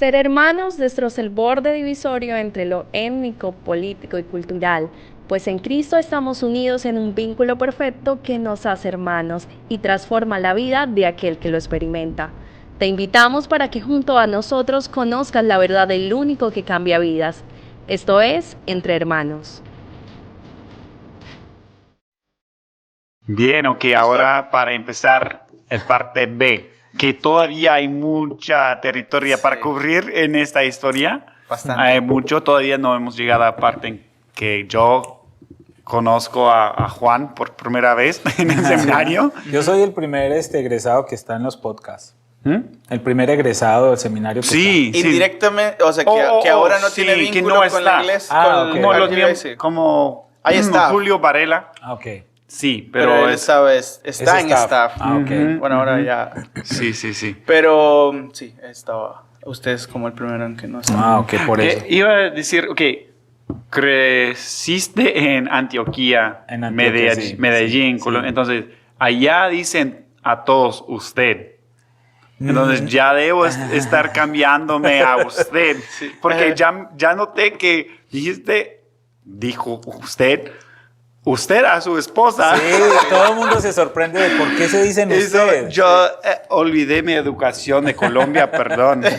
Ser hermanos destroza el borde divisorio entre lo étnico, político y cultural, pues en Cristo estamos unidos en un vínculo perfecto que nos hace hermanos y transforma la vida de aquel que lo experimenta. Te invitamos para que junto a nosotros conozcas la verdad del único que cambia vidas. Esto es Entre Hermanos. Bien, ok, ahora para empezar el parte B, que todavía hay mucha territorio para cubrir en esta historia. Bastante. Hay mucho, todavía no hemos llegado a la parte en que yo conozco a Juan por primera vez en el seminario. Yo soy el primer egresado que está en los podcasts. El primer egresado del seminario. Sí, sí. Indirectamente, o sea, que ahora no tiene sí, vínculo que no con está. la iglesia. Ah, con Como, el los RGBC. como Ahí está. Julio Varela. Ah, ok. Sí, Pero pero él está en staff. Ah, ok. Bueno, ahora ya. Sí. Pero sí, estaba. Usted es como el primero en que no está. Ah, ok, por eso. Iba a decir, ok, creciste en Antioquía, En Antioquia, sí, Medellín, sí, Colombia. sí. Entonces, allá dicen a todos usted. Entonces, ya debo estar cambiándome a usted. Porque ya noté que dijo usted a su esposa. Sí, todo el mundo se sorprende de por qué se dicen usted. Yo olvidé mi educación de Colombia, perdóname.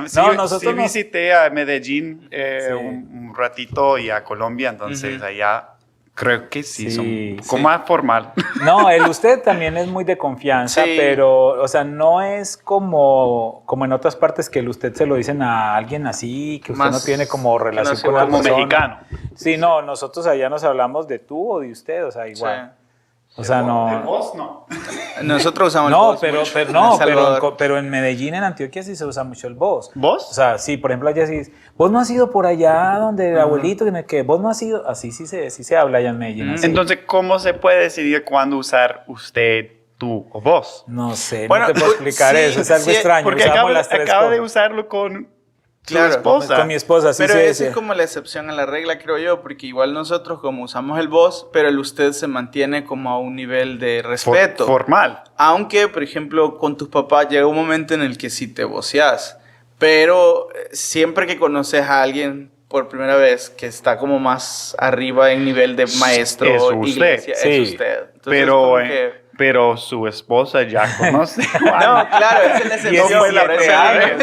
Sí, No, nosotros sí no. visité a Medellín Sí. un ratito y a Colombia, entonces allá creo que sí, Sí, son como más formal. No, el usted también es muy de confianza, Sí. pero, o sea, no es como en otras partes que el usted se lo dicen a alguien así, que usted Más no tiene como relación que no con sea la como persona. mexicano. Sí, no, nosotros allá nos hablamos de tú o de usted, o sea, igual. O sea, De no. vos no. Sí. Nosotros usamos el No, vos pero, mucho pero, en no El Salvador. pero en Medellín, en Antioquia sí se usa mucho el vos. ¿Vos? O sea, sí, por ejemplo, allá sí, vos no has ido por allá donde el abuelito, que vos no has ido, así sí se habla allá en Medellín. Así. Entonces, ¿cómo se puede decidir cuándo usar usted, tú o vos? No sé, Bueno, no te puedo explicar sí, eso, es algo sí, extraño. Porque usamos las tres acaba de cosas. usarlo con su Claro, esposa. Con mi esposa, sí Pero se esa dice. es como la excepción a la regla, creo yo, porque igual nosotros como usamos el vos, pero el usted se mantiene como a un nivel de respeto. Formal. Aunque, por ejemplo, con tus papás llega un momento en el que sí te voceas, pero siempre que conoces a alguien por primera vez que está como más arriba en nivel de maestro, Es usted. iglesia, Sí. es usted. Entonces, como Pero su esposa ya conoce. No, claro, esa es la Y eso excepción. fue la por eso primera digo.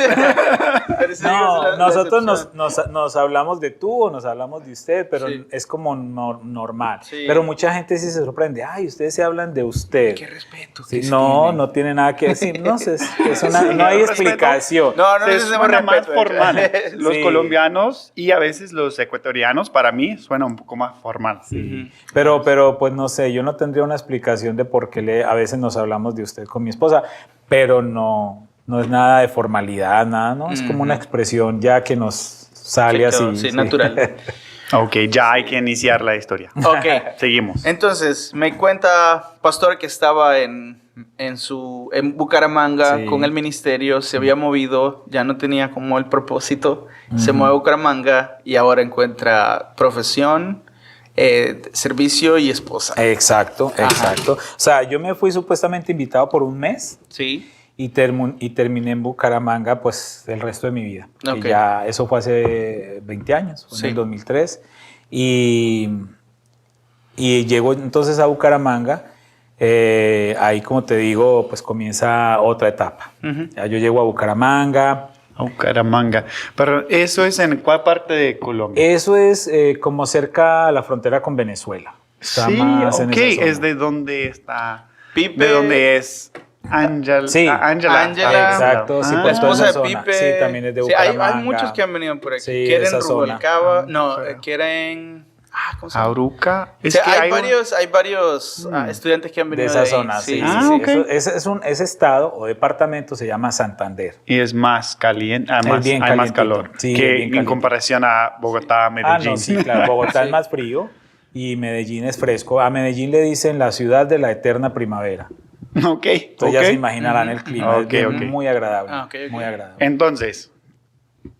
Pero eso digo, No, esa es la nosotros excepción. nos hablamos de tú o nos hablamos de usted, pero Sí. es como normal. Sí. Pero mucha gente sí se sorprende. Ay, ustedes se hablan de usted. Qué respeto. Sí, que no, tienen. no tiene nada que decir. No, no hay respeto. explicación. No, no Se necesitamos suena más respeto. formal. Los Sí. colombianos y a veces los ecuatorianos, para mí, suena un poco más formal. Ujú. Pero pues no sé, yo no tendría una explicación de por qué a veces nos hablamos de usted con mi esposa, pero no es nada de formalidad, nada, ¿no? Es como una expresión ya que nos sale Sí, así. sí, natural. Ok, ya hay que iniciar la historia. Ok. Seguimos. Entonces, me cuenta Pastor que estaba en Bucaramanga Sí. con el ministerio, se había movido, ya no tenía como el propósito, se mueve a Bucaramanga y ahora encuentra profesión, servicio y esposa. Exacto. O sea, yo me fui supuestamente invitado por un mes Sí. y terminé en Bucaramanga pues el resto de mi vida. Ok. Y ya eso fue hace 20 años, fue Sí. en el 2003. Y llego entonces a Bucaramanga. Ahí, como te digo, pues comienza otra etapa. Ujú. Ya yo llego a Bucaramanga. Bucaramanga. Pero eso es en cuál parte de Colombia. Eso es como cerca a la frontera con Venezuela. Está Sí, más en ok. esa zona. Es de donde está. Pipe. De donde es Ángela. Sí. Ángela. Exacto, sí, Ah, por La toda esposa esa de zona. Pipe. Sí, también es de Sí, Bucaramanga. hay muchos que han venido por aquí. Sí, Quieren esa zona. Rubalcaba. No, quieren. ¿Cómo se llama? Auruca. O sea, hay varios estudiantes que han De venido esa ahí. zona, sí. Ah, sí. ok. Ese estado o departamento se llama Santander. Y es más caliente, Es bien hay más calientito. calor Sí, es que bien en caliente. comparación a Bogotá, Medellín. No, sí, claro. Bogotá Sí. es más frío y Medellín es fresco. A Medellín le dicen la ciudad de la eterna primavera. Ok, Entonces ya se imaginarán el clima. Ok, es ok. muy agradable. Ok. Muy agradable. Entonces,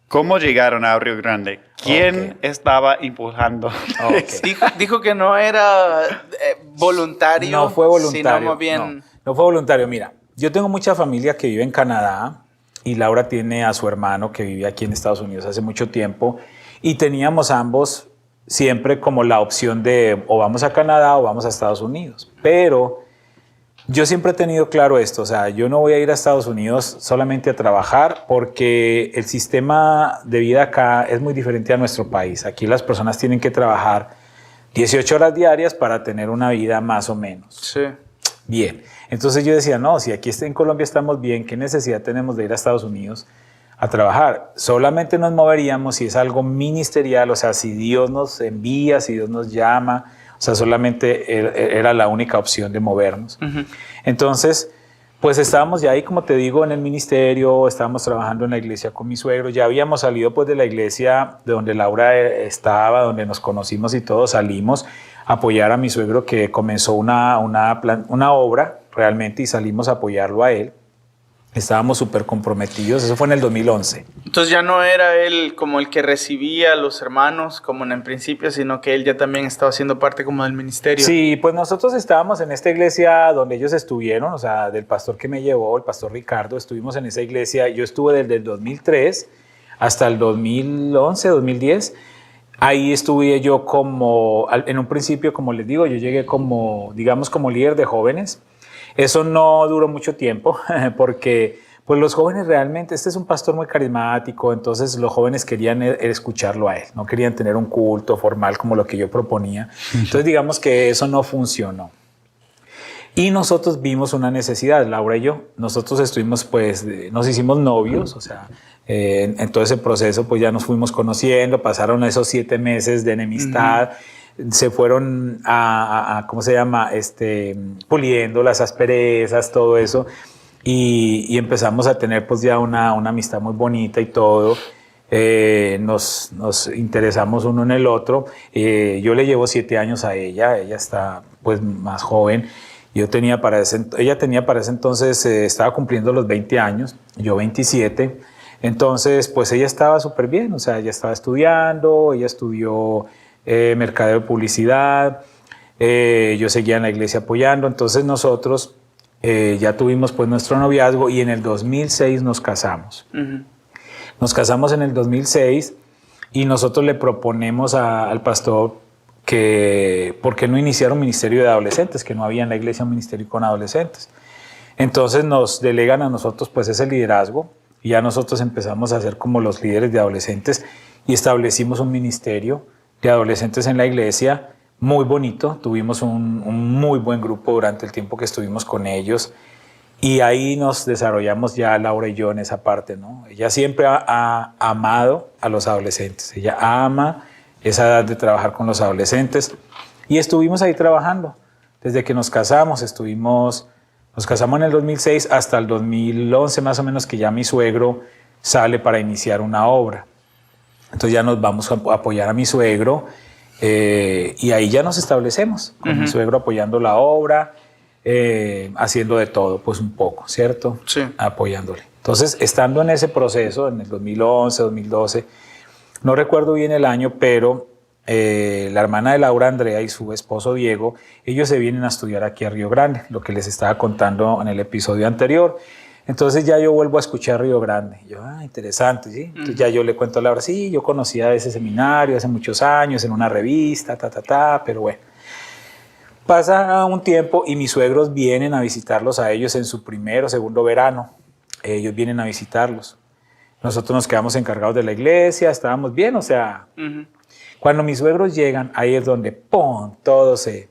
¿cómo llegaron a Río Grande? ¿Quién Ok. estaba impulsando? Ok. Dijo que no era voluntario. No fue voluntario. Sino más bien. No fue voluntario. Mira, yo tengo mucha familia que vive en Canadá y Laura tiene a su hermano que vive aquí en Estados Unidos hace mucho tiempo, y teníamos ambos siempre como la opción de o vamos a Canadá o vamos a Estados Unidos. Pero yo siempre he tenido claro esto, o sea, yo no voy a ir a Estados Unidos solamente a trabajar porque el sistema de vida acá es muy diferente a nuestro país. Aquí las personas tienen que trabajar 18 horas diarias para tener una vida más o menos. Sí. Bien, entonces yo decía, no, si aquí en Colombia estamos bien, ¿qué necesidad tenemos de ir a Estados Unidos a trabajar? Solamente nos moveríamos si es algo ministerial, o sea, si Dios nos envía, si Dios nos llama, o sea, solamente era la única opción de movernos. Entonces, pues estábamos ya ahí, como te digo, en el ministerio, estábamos trabajando en la iglesia con mi suegro, ya habíamos salido pues de la iglesia de donde Laura estaba, donde nos conocimos y todos salimos a apoyar a mi suegro que comenzó una obra realmente y salimos a apoyarlo a él. Estábamos súper comprometidos, eso fue en el 2011. Entonces ya no era él como el que recibía a los hermanos como en principio, sino que él ya también estaba siendo parte como del ministerio. Sí, pues nosotros estábamos en esta iglesia donde ellos estuvieron, o sea, del pastor que me llevó, el pastor Ricardo, estuvimos en esa iglesia, yo estuve desde el 2003 hasta el 2011, 2010. Ahí estuve yo como, en un principio, como les digo, yo llegué como, digamos, como líder de jóvenes. Eso no duró mucho tiempo porque pues los jóvenes realmente, este es un pastor muy carismático, entonces los jóvenes querían escucharlo a él, no querían tener un culto formal como lo que yo proponía. Entonces digamos que eso no funcionó. Y nosotros vimos una necesidad, Laura y yo. Nosotros estuvimos, pues, nos hicimos novios, o sea, en todo ese proceso, pues ya nos fuimos conociendo, pasaron esos 7 meses de enemistad. Se fueron ¿cómo se llama? Puliendo las asperezas, todo eso. Y empezamos a tener pues ya una amistad muy bonita y todo. Nos interesamos uno en el otro. Yo le llevo 7 años a ella está pues más joven. Ella tenía para ese entonces, estaba cumpliendo los 20 años, yo 27. Entonces pues ella estaba súper bien, o sea, ella estaba estudiando, ella estudió mercadeo de publicidad, yo seguía en la iglesia apoyando, entonces nosotros ya tuvimos pues nuestro noviazgo y en el 2006 nos casamos. Nos casamos en el 2006 y nosotros le proponemos al pastor que por qué no iniciar un ministerio de adolescentes, que no había en la iglesia un ministerio con adolescentes. Entonces nos delegan a nosotros pues ese liderazgo y ya nosotros empezamos a ser como los líderes de adolescentes y establecimos un ministerio de adolescentes en la iglesia, muy bonito. Tuvimos un muy buen grupo durante el tiempo que estuvimos con ellos y ahí nos desarrollamos ya Laura y yo en esa parte, ¿no? Ella siempre ha amado a los adolescentes, ella ama esa edad de trabajar con los adolescentes y estuvimos ahí trabajando. Desde que nos casamos, nos casamos en el 2006 hasta el 2011 más o menos que ya mi suegro sale para iniciar una obra. Entonces ya nos vamos a apoyar a mi suegro y ahí ya nos establecemos, con mi suegro apoyando la obra, haciendo de todo, pues un poco, ¿cierto? Sí. Apoyándole. Entonces, estando en ese proceso, en el 2011, 2012, no recuerdo bien el año, pero la hermana de Laura, Andrea, y su esposo Diego, ellos se vienen a estudiar aquí a Río Grande, lo que les estaba contando en el episodio anterior. Entonces ya yo vuelvo a escuchar Río Grande. Y yo, interesante, ¿sí? Entonces ya yo le cuento a Laura, sí, yo conocía ese seminario hace muchos años en una revista, pero bueno. Pasa un tiempo y mis suegros vienen a visitarlos a ellos en su primero o segundo verano. Ellos vienen a visitarlos. Nosotros nos quedamos encargados de la iglesia, estábamos bien, o sea... Cuando mis suegros llegan, ahí es donde, ¡pum!, todo se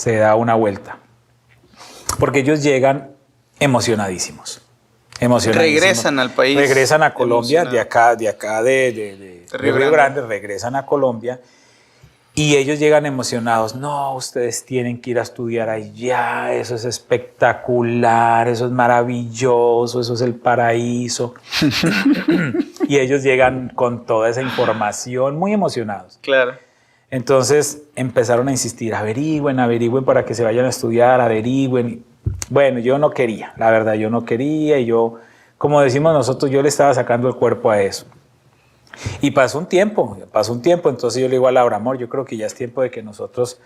da una vuelta. Porque ellos llegan emocionadísimos. Regresan al país. Regresan a Colombia, de acá de Río Grande, regresan a Colombia. Y ellos llegan emocionados. No, ustedes tienen que ir a estudiar allá, eso es espectacular, eso es maravilloso, eso es el paraíso. Y ellos llegan con toda esa información, muy emocionados. Claro. Entonces empezaron a insistir, averigüen para que se vayan a estudiar, averigüen. Bueno, yo no quería, la verdad, yo no quería. Y yo, como decimos nosotros, yo le estaba sacando el cuerpo a eso. Y pasó un tiempo, entonces yo le digo a Laura, amor, yo creo que ya es tiempo de que nosotros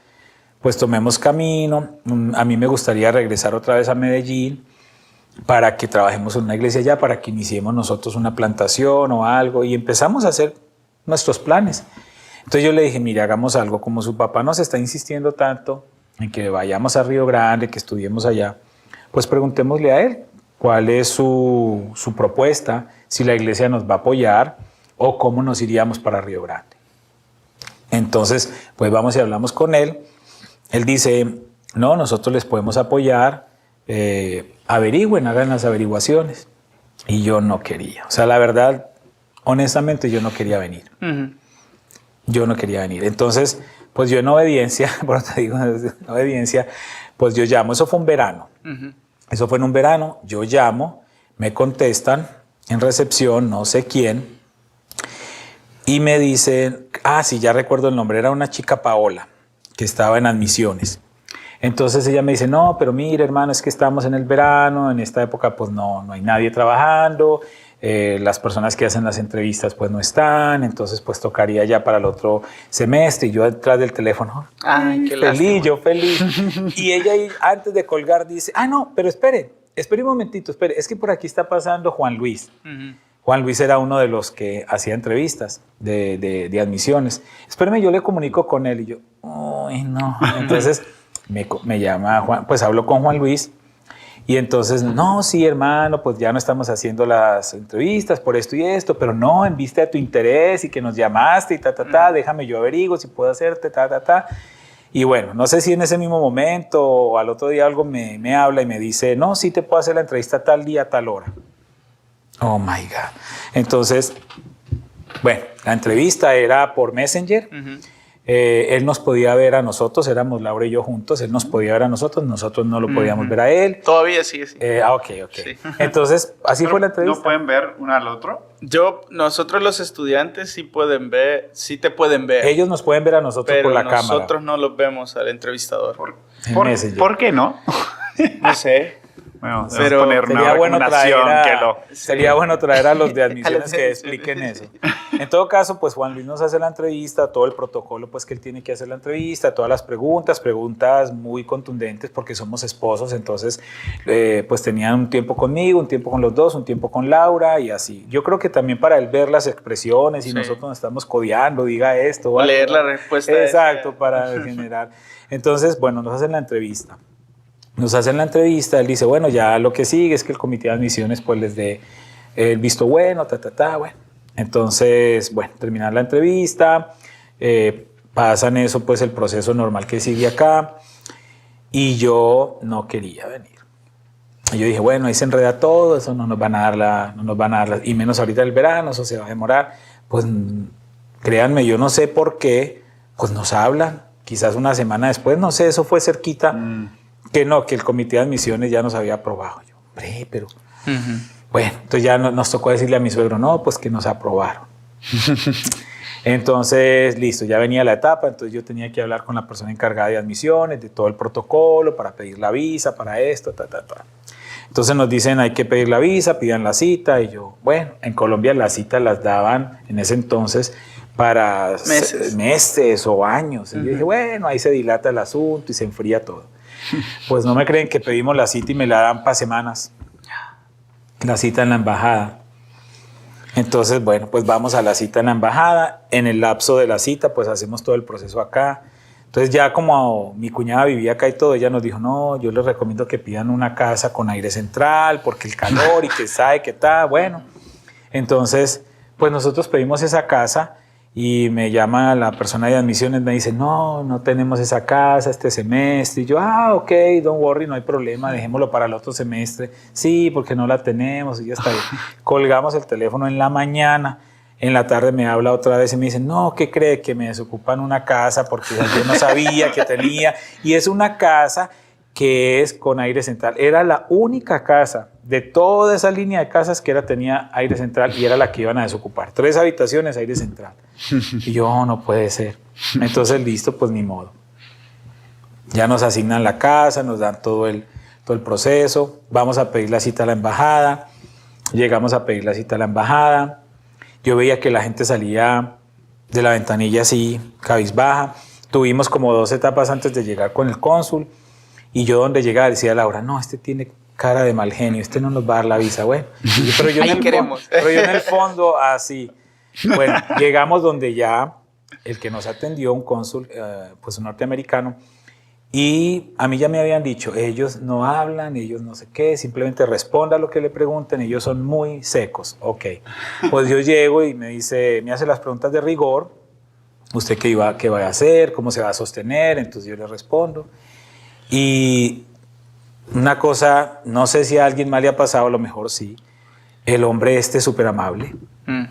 pues tomemos camino. A mí me gustaría regresar otra vez a Medellín para que trabajemos en una iglesia allá, para que iniciemos nosotros una plantación o algo, y empezamos a hacer nuestros planes. Entonces yo le dije, mire, hagamos algo, como su papá nos está insistiendo tanto en que vayamos a Río Grande, que estudiemos allá, pues preguntémosle a él cuál es su propuesta, si la iglesia nos va a apoyar o cómo nos iríamos para Río Grande. Entonces, pues vamos y hablamos con él. Él dice, no, nosotros les podemos apoyar, averigüen, hagan las averiguaciones. Y yo no quería. O sea, la verdad, honestamente, yo no quería venir. Yo no quería venir. Entonces, pues yo en obediencia, por te digo, en obediencia, pues yo llamo. Eso fue un verano. Eso fue en un verano. Yo llamo, me contestan en recepción, no sé quién, y me dicen, sí, ya recuerdo el nombre, era una chica Paola, que estaba en admisiones. Entonces ella me dice, no, pero mire, hermano, es que estamos en el verano, en esta época pues no hay nadie trabajando, las personas que hacen las entrevistas pues no están, entonces pues tocaría ya para el otro semestre. Y yo detrás del teléfono, Ay, qué feliz, lástima. yo feliz. Y ella ahí, antes de colgar dice, no, pero espere un momentito, es que por aquí está pasando Juan Luis. Juan Luis era uno de los que hacía entrevistas de admisiones. Espéreme, yo le comunico con él. Y yo, uy, no. Entonces me llama Juan, pues hablo con Juan Luis. Y entonces, no, sí, hermano, pues ya no estamos haciendo las entrevistas por esto y esto, pero no, en vista de tu interés y que nos llamaste y déjame yo averiguo si puedo hacerte, Y bueno, no sé si en ese mismo momento o al otro día algo me habla y me dice, no, sí te puedo hacer la entrevista tal día, tal hora. Oh my God. Entonces, bueno, la entrevista era por Messenger. Él nos podía ver a nosotros, éramos Laura y yo juntos, él nos podía ver a nosotros no lo podíamos ver a él. Todavía sí. Ok. Sí. Entonces, así fue la entrevista. ¿No pueden ver uno al otro? Nosotros los estudiantes sí te pueden ver. Ellos nos pueden ver a nosotros pero por la cámara. nosotros no los vemos al entrevistador. ¿Por qué no? No sé. Bueno, Pero poner una sería bueno traer a los de admisiones que expliquen eso. En todo caso, pues Juan Luis nos hace la entrevista, todo el protocolo pues que él tiene que hacer la entrevista, todas las preguntas muy contundentes porque somos esposos, entonces pues tenían un tiempo conmigo, un tiempo con los dos, un tiempo con Laura y así. Yo creo que también para él ver las expresiones y nosotros nos estamos codeando, diga esto. O leer la respuesta. Exacto, para generar. Entonces, bueno, nos hacen la entrevista. Él dice, bueno, ya lo que sigue es que el comité de admisiones pues les dé el visto bueno, bueno. Entonces, bueno, terminar la entrevista, pasan eso, pues el proceso normal que sigue acá, y yo no quería venir. Yo dije, bueno, ahí se enreda todo, eso no nos van a dar y menos ahorita el verano, eso se va a demorar. Pues créanme, yo no sé por qué, pues nos hablan, quizás una semana después, no sé, eso fue cerquita. Que el comité de admisiones ya nos había aprobado. Yo, hombre, pero... Bueno, entonces ya nos tocó decirle a mi suegro, no, pues que nos aprobaron. Entonces, listo, ya venía la etapa, entonces yo tenía que hablar con la persona encargada de admisiones, de todo el protocolo, para pedir la visa, para esto, Entonces nos dicen, hay que pedir la visa, pidan la cita, y yo, bueno, en Colombia las citas las daban en ese entonces para meses o años. Y yo dije, bueno, ahí se dilata el asunto y se enfría todo. Pues no me creen que pedimos la cita y me la dan para semanas. La cita en la embajada. Entonces, bueno, pues vamos a la cita en la embajada. En el lapso de la cita, pues hacemos todo el proceso acá. Entonces ya como mi cuñada vivía acá y todo, ella nos dijo, no, yo les recomiendo que pidan una casa con aire central, porque el calor y que sabe que está, bueno. Entonces, pues nosotros pedimos esa casa. Y me llama la persona de admisiones, me dice, no tenemos esa casa este semestre. Y yo, ok, don't worry, no hay problema, dejémoslo para el otro semestre. Sí, porque no la tenemos y ya está bien. Colgamos el teléfono en la mañana, en la tarde me habla otra vez y me dice, no, ¿qué cree? Que me desocupan una casa porque yo no sabía que tenía. Y es una casa que es con aire central. Era la única casa de toda esa línea de casas que tenía aire central y era la que iban a desocupar. 3 habitaciones, aire central. Y yo, no puede ser. Entonces, listo, pues ni modo. Ya nos asignan la casa, nos dan todo el proceso. Vamos a pedir la cita a la embajada. Llegamos a pedir la cita a la embajada. Yo veía que la gente salía de la ventanilla así, cabizbaja. Tuvimos como 2 etapas antes de llegar con el cónsul. Y yo donde llegaba decía Laura, no, tiene cara de mal genio, este no nos va a dar la visa, bueno. Pero yo, pero yo en el fondo, así. Bueno, llegamos donde ya el que nos atendió, un cónsul, pues un norteamericano, y a mí ya me habían dicho, ellos no hablan, ellos no sé qué, simplemente responda a lo que le pregunten, ellos son muy secos. Ok, pues yo llego y me dice, me hace las preguntas de rigor, ¿usted qué va a hacer? ¿Cómo se va a sostener? Entonces yo le respondo. Y una cosa, no sé si a alguien más le ha pasado, a lo mejor sí, el hombre súper amable.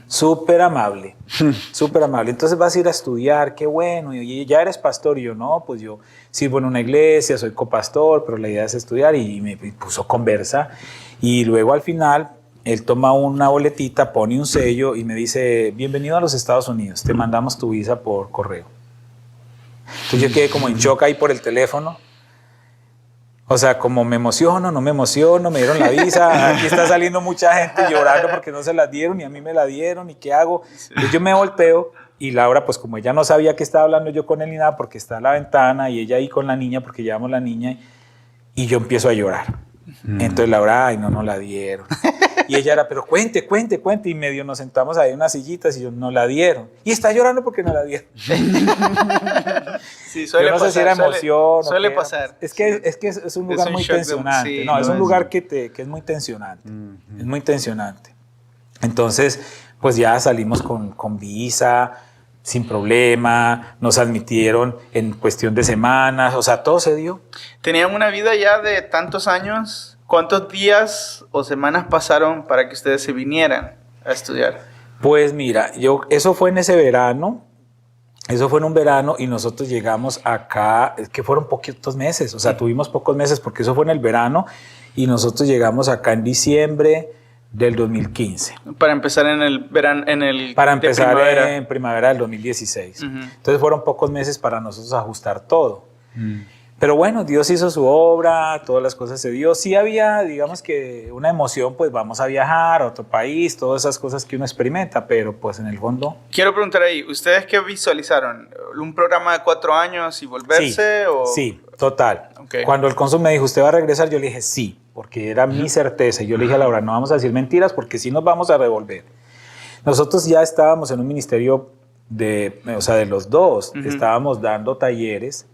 Súper amable, súper amable. Entonces vas a ir a estudiar, qué bueno. Y ya eres pastor. Y yo, no, pues yo sirvo en una iglesia, soy copastor, pero la idea es estudiar. Y me puso conversa. Y luego al final, él toma una boletita, pone un sello y me dice, bienvenido a los Estados Unidos, te mandamos tu visa por correo. Entonces yo quedé como en shock ahí por el teléfono. O sea, como me emociono, no me emociono, me dieron la visa, aquí está saliendo mucha gente llorando porque no se la dieron y a mí me la dieron y ¿qué hago? Entonces yo me volteo y Laura, pues como ella no sabía que estaba hablando yo con él ni nada porque está a la ventana y ella ahí con la niña porque llevamos la niña y yo empiezo a llorar. Entonces Laura, ay, no la dieron. Y ella era, pero cuente. Y medio nos sentamos ahí en unas sillitas y yo, no la dieron. Y está llorando porque no la dieron. Sí, suele yo no pasar, sé si era emoción. Suele pasar. Es que es un lugar muy tensionante. Sí, no, es un lugar que es muy tensionante. Es muy tensionante. Entonces, pues ya salimos con visa, sin problema, nos admitieron en cuestión de semanas, o sea, todo se dio. ¿Tenían una vida ya de tantos años? ¿Cuántos días o semanas pasaron para que ustedes se vinieran a estudiar? Pues mira, eso fue en ese verano, eso fue en un verano y nosotros llegamos acá, es que fueron poquitos meses, o sea, tuvimos pocos meses porque eso fue en el verano y nosotros llegamos acá en diciembre del 2015. Para empezar en el verano, para empezar en primavera del 2016. Entonces fueron pocos meses para nosotros ajustar todo. Pero bueno, Dios hizo su obra, todas las cosas se dio. Sí había, digamos que una emoción, pues vamos a viajar a otro país, todas esas cosas que uno experimenta, pero pues en el fondo... Quiero preguntar ahí, ¿ustedes qué visualizaron? ¿Un programa de 4 años y volverse? Sí, total. Okay. Cuando el cónsul me dijo, ¿usted va a regresar? Yo le dije, sí, porque era mi certeza. Y yo le dije a Laura, no vamos a decir mentiras porque sí nos vamos a revolver. Nosotros ya estábamos en un ministerio de los dos, estábamos dando talleres.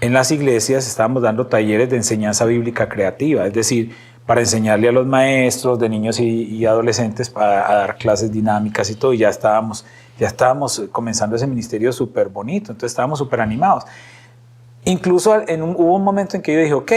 En las iglesias estábamos dando talleres de enseñanza bíblica creativa, es decir, para enseñarle a los maestros de niños y adolescentes a dar clases dinámicas y todo, y ya estábamos comenzando ese ministerio súper bonito, entonces estábamos súper animados. Incluso hubo un momento en que yo dije, ok,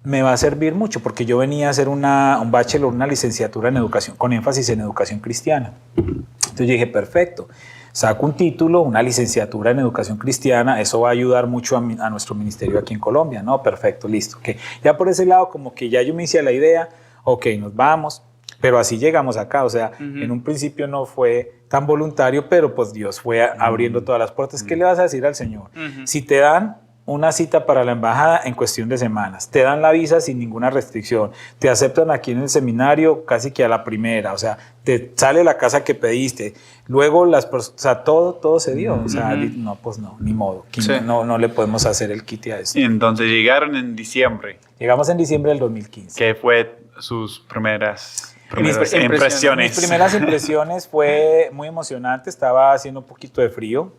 me va a servir mucho, porque yo venía a hacer un bachelor, una licenciatura en educación, con énfasis en educación cristiana. Entonces yo dije, perfecto. Saco un título, una licenciatura en educación cristiana, eso va a ayudar mucho a nuestro ministerio aquí en Colombia, ¿no? Perfecto, listo. Okay. Ya por ese lado, como que ya yo me hice la idea, ok, nos vamos, pero así llegamos acá, o sea, en un principio no fue tan voluntario, pero pues Dios fue abriendo todas las puertas. ¿Qué le vas a decir al Señor? Si te dan una cita para la embajada en cuestión de semanas, te dan la visa sin ninguna restricción, te aceptan aquí en el seminario casi que a la primera, o sea, te sale la casa que pediste, luego todo se dio, o sea, no, pues no, ni modo, no le podemos hacer el quite a eso. Entonces llegaron en diciembre. Llegamos en diciembre del 2015. ¿Qué fue sus primeras impresiones? Mis primeras impresiones fue muy emocionante, estaba haciendo un poquito de frío.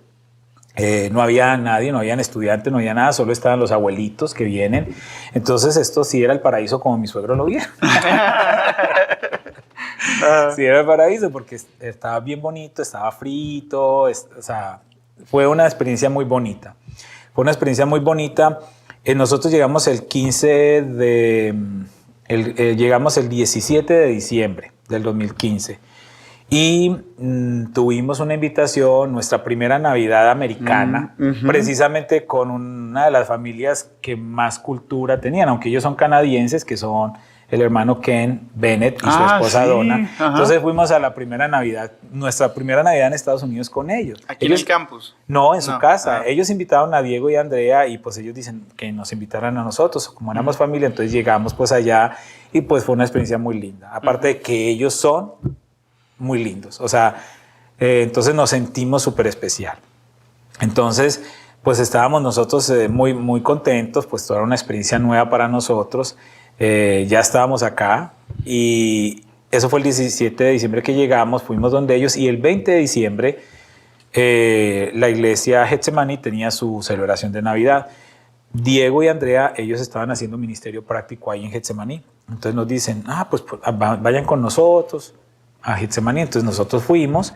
No había nadie, no habían estudiantes, no había nada, solo estaban los abuelitos que vienen. Entonces esto sí era el paraíso como mi suegro lo vieron. Sí era el paraíso porque estaba bien bonito, estaba frito, o sea, fue una experiencia muy bonita. Fue una experiencia muy bonita. Nosotros llegamos el 17 de diciembre del 2015. Y tuvimos una invitación, nuestra primera Navidad americana, precisamente con una de las familias que más cultura tenían, aunque ellos son canadienses, que son el hermano Ken Bennett y su esposa Donna. Entonces fuimos a la primera Navidad, nuestra primera Navidad en Estados Unidos con ellos. ¿Aquí en el campus? No, en su casa. Ellos invitaron a Diego y a Andrea y pues ellos dicen que nos invitaran a nosotros. Como éramos familia, entonces llegamos pues allá y pues fue una experiencia muy linda. Aparte de que ellos son muy lindos, o sea, entonces nos sentimos súper especial. Entonces, pues estábamos nosotros muy, muy contentos, pues toda una experiencia nueva para nosotros. ya estábamos acá y eso fue el 17 de diciembre que llegamos, fuimos donde ellos y el 20 de diciembre la iglesia Getsemaní tenía su celebración de Navidad. Diego y Andrea, ellos estaban haciendo ministerio práctico ahí en Getsemaní. Entonces nos dicen, pues vayan con nosotros a Getsemaní. Entonces nosotros fuimos,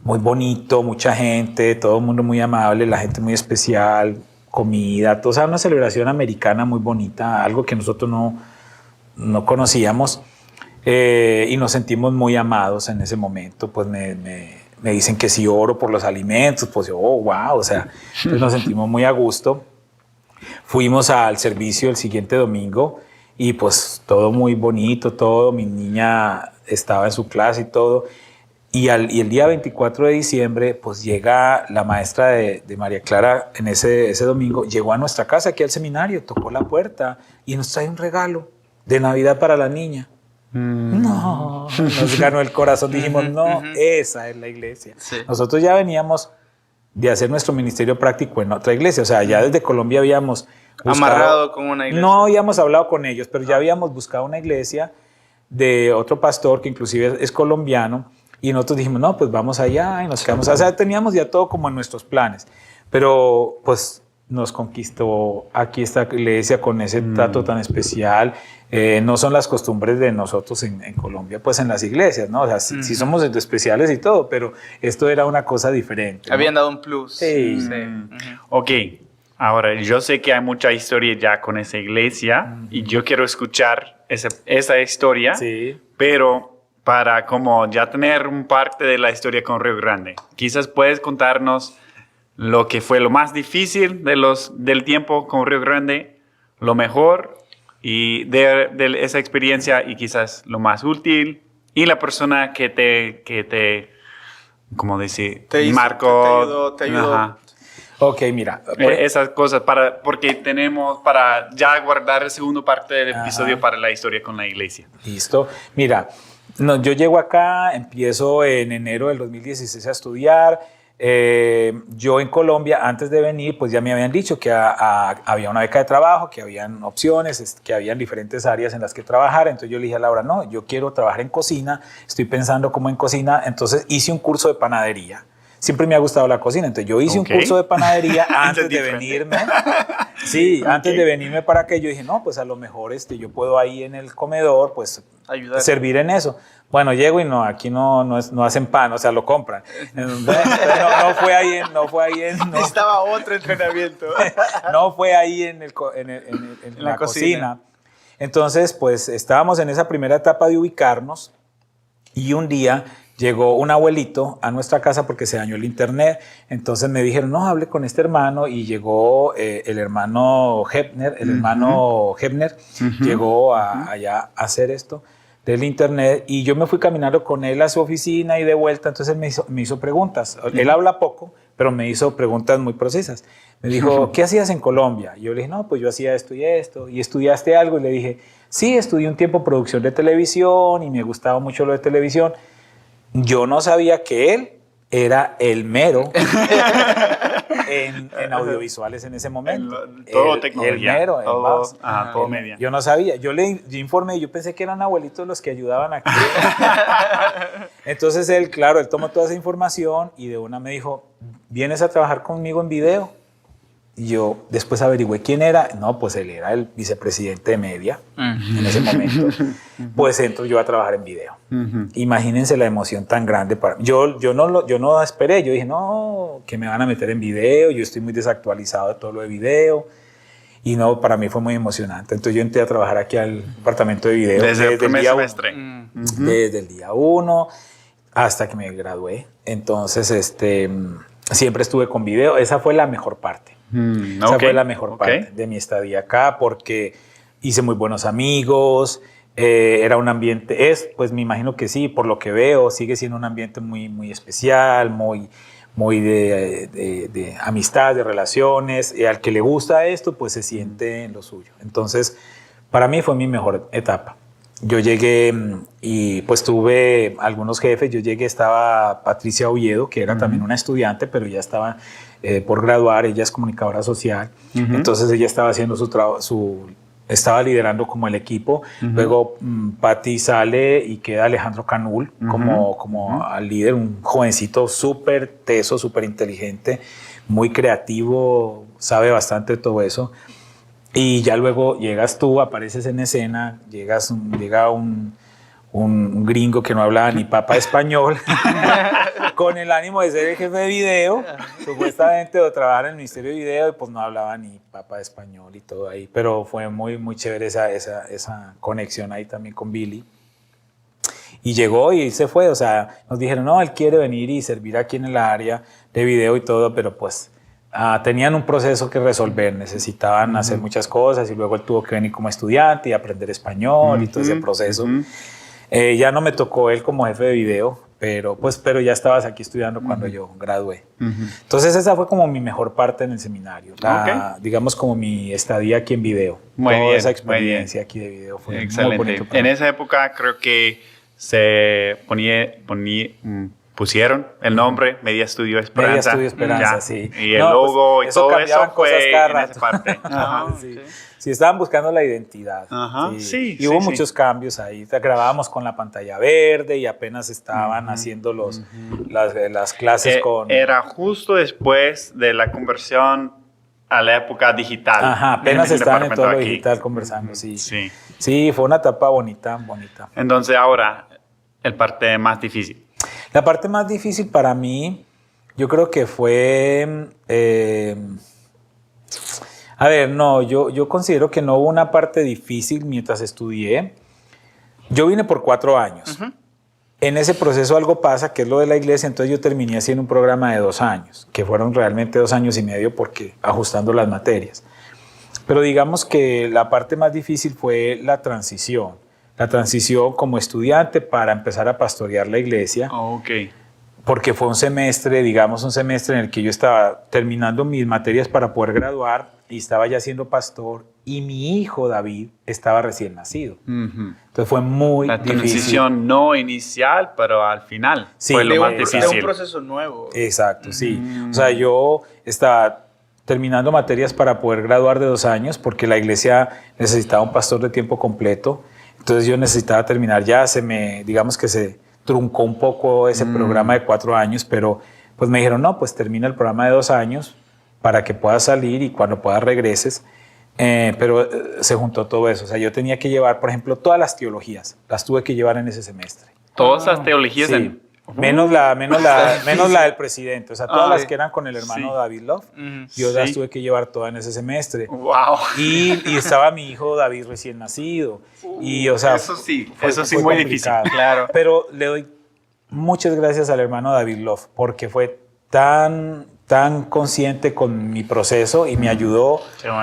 muy bonito, mucha gente, todo el mundo muy amable, la gente muy especial, comida, todo, o sea, una celebración americana muy bonita, algo que nosotros no conocíamos y nos sentimos muy amados en ese momento. Pues me dicen que si oro por los alimentos, pues yo, wow, o sea, entonces nos sentimos muy a gusto. Fuimos al servicio el siguiente domingo y pues todo muy bonito, todo, mi niña estaba en su clase y todo. Y el día 24 de diciembre, pues llega la maestra de María Clara en ese domingo, llegó a nuestra casa aquí al seminario, tocó la puerta y nos trae un regalo de Navidad para la niña. No, nos ganó el corazón, dijimos, no, esa es la iglesia. Sí. Nosotros ya veníamos de hacer nuestro ministerio práctico en otra iglesia, o sea, ya desde Colombia habíamos amarrado con una iglesia. No habíamos hablado con ellos, pero ya habíamos buscado una iglesia de otro pastor que inclusive es colombiano y nosotros dijimos, no, pues vamos allá y nos quedamos, o sea, teníamos ya todo como en nuestros planes, pero pues nos conquistó aquí esta iglesia con ese trato tan especial. No son las costumbres de nosotros en Colombia, pues en las iglesias, ¿no? O sea, sí somos especiales y todo, pero esto era una cosa diferente, ¿no? Habían dado un plus. Sí. Ok, ahora yo sé que hay mucha historia ya con esa iglesia y yo quiero escuchar esa historia, pero para como ya tener un parte de la historia con Río Grande, quizás puedes contarnos lo que fue lo más difícil del tiempo con Río Grande, lo mejor y de esa experiencia y quizás lo más útil y la persona que te ¿cómo decir? Marcó. Te ayudó. Ajá. Ok, mira. Esas cosas porque tenemos para ya guardar el segundo parte del episodio para la historia con la iglesia. Listo. Mira, yo llego acá, empiezo en enero del 2016 a estudiar. Yo en Colombia, antes de venir, pues ya me habían dicho que había una beca de trabajo, que habían opciones, que habían diferentes áreas en las que trabajar. Entonces yo le dije a Laura, no, yo quiero trabajar en cocina, estoy pensando como en cocina. Entonces hice un curso de panadería. Siempre me ha gustado la cocina, entonces yo hice un curso de panadería antes de venirme. Sí, antes de venirme para acá, yo dije, no, pues a lo mejor yo puedo ahí en el comedor, pues ayudar, servir en eso. Bueno, llego y no, aquí no hacen pan, o sea, lo compran. No fue ahí en Estaba otro entrenamiento. No fue ahí en la cocina. Entonces, pues estábamos en esa primera etapa de ubicarnos y un día llegó un abuelito a nuestra casa porque se dañó el internet. Entonces me dijeron, no, hable con este hermano. Y llegó el hermano Hebner. Llegó allá a hacer esto del internet. Y yo me fui caminando con él a su oficina y de vuelta. Entonces me hizo preguntas. Él habla poco, pero me hizo preguntas muy precisas. Me dijo, ¿qué hacías en Colombia? Y yo le dije, no, pues yo hacía esto y esto. ¿Y estudiaste algo? Y le dije, sí, estudié un tiempo producción de televisión y me gustaba mucho lo de televisión. Yo no sabía que él era el mero en audiovisuales en ese momento. Todo tecnología. El mero. Todo media. Yo no sabía. Yo informé, yo pensé que eran abuelitos los que ayudaban aquí. Entonces él tomó toda esa información y de una me dijo, ¿vienes a trabajar conmigo en video? Y yo después averigüé quién era. No, pues él era el vicepresidente de media en ese momento. Pues entro yo a trabajar en video. Imagínense la emoción tan grande para mí. Yo no esperé. Yo dije, no, que me van a meter en video. Yo estoy muy desactualizado de todo lo de video. Y no, para mí fue muy emocionante. Entonces yo entré a trabajar aquí al departamento de video. Desde el primer semestre. Desde el día 1 hasta que me gradué. Entonces, siempre estuve con video. Esa fue la mejor parte. Esa fue la mejor parte de mi estadía acá porque hice muy buenos amigos, era un ambiente, pues me imagino que sí, por lo que veo, sigue siendo un ambiente muy, muy especial, muy de amistad, de relaciones, y al que le gusta esto, pues se siente en lo suyo. Entonces, para mí fue mi mejor etapa. Yo llegué y pues tuve algunos jefes. Yo llegué, estaba Patricia Oviedo, que era también una estudiante, pero ya estaba por graduar. Ella es comunicadora social. Entonces ella estaba haciendo estaba liderando como el equipo. Luego Pati sale y queda Alejandro Canul como al líder, un jovencito súper teso, súper inteligente, muy creativo, sabe bastante de todo eso. Y ya luego llegas tú, apareces en escena, llega un gringo que no hablaba ni papa español, con el ánimo de ser el jefe de video, supuestamente, o trabajar en el Ministerio de Video, y pues no hablaba ni papa español y todo ahí. Pero fue muy, muy chévere esa conexión ahí también con Billy. Y llegó y se fue, o sea, nos dijeron, no, él quiere venir y servir aquí en el área de video y todo, pero pues tenían un proceso que resolver, necesitaban hacer muchas cosas, y luego él tuvo que venir como estudiante y aprender español y todo ese proceso. Ya no me tocó él como jefe de video, pero ya estabas aquí estudiando cuando yo gradué. Entonces esa fue como mi mejor parte en el seminario, digamos como mi estadía aquí en video. Muy Toda bien, esa experiencia aquí de video fue excelente. muy bonito. En esa época creo que se pusieron el nombre Media Estudio Esperanza. Media Estudio Esperanza, ya. sí. Y el logo pues, y todo eso cosas fue cada en rato. esa parte. Sí. Sí, estaban buscando la identidad. Sí, y hubo muchos cambios ahí. Grabábamos con la pantalla verde y apenas estaban haciendo las clases con... Era justo después de la conversión a la época digital. Apenas estaban en todo lo digital conversando, sí. Sí, fue una etapa bonita. Entonces ahora, el parte más difícil. La parte más difícil para mí, yo creo que fue... yo considero que no hubo una parte difícil mientras estudié. Yo vine por 4 años. En ese proceso algo pasa, que es lo de la iglesia, entonces yo terminé haciendo un programa de 2 años, que fueron realmente 2 años y medio porque ajustando las materias. Pero digamos que la parte más difícil fue la transición como estudiante para empezar a pastorear la iglesia. Porque fue un semestre en el que yo estaba terminando mis materias para poder graduar y estaba ya siendo pastor, y mi hijo David estaba recién nacido. Entonces fue muy difícil. La transición no inicial, pero al final fue lo más difícil. Era un proceso nuevo. Exacto, sí. O sea, yo estaba terminando materias para poder graduar de 2 años porque la iglesia necesitaba un pastor de tiempo completo. Entonces yo necesitaba terminar ya, digamos que se truncó un poco ese programa de 4 años, pero pues me dijeron, no, pues termina el programa de 2 años para que puedas salir y cuando puedas regreses. Pero se juntó todo eso. O sea, yo tenía que llevar, por ejemplo, todas las teologías, las tuve que llevar en ese semestre. Todas las teologías. Sí. Menos la del presidente, o sea, todas las que eran con el hermano David Love, yo las tuve que llevar todas en ese semestre. Wow. Y estaba mi hijo David recién nacido. Y, o sea, eso sí, muy difícil. Claro. Pero le doy muchas gracias al hermano David Love, porque fue tan consciente con mi proceso y me ayudó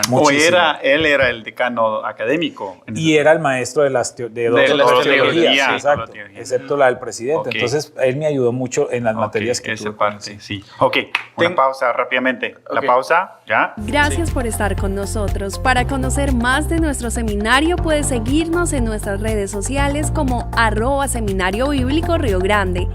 muchísimo. Él era el decano académico. Y era el maestro de las teologías, exacto, excepto la del presidente. Entonces, él me ayudó mucho en las materias que tuve. Sí. Una pausa rápidamente. La pausa, ¿ya? Gracias por estar con nosotros. Para conocer más de nuestro seminario, puedes seguirnos en nuestras redes sociales como @Seminario Bíblico Río Grande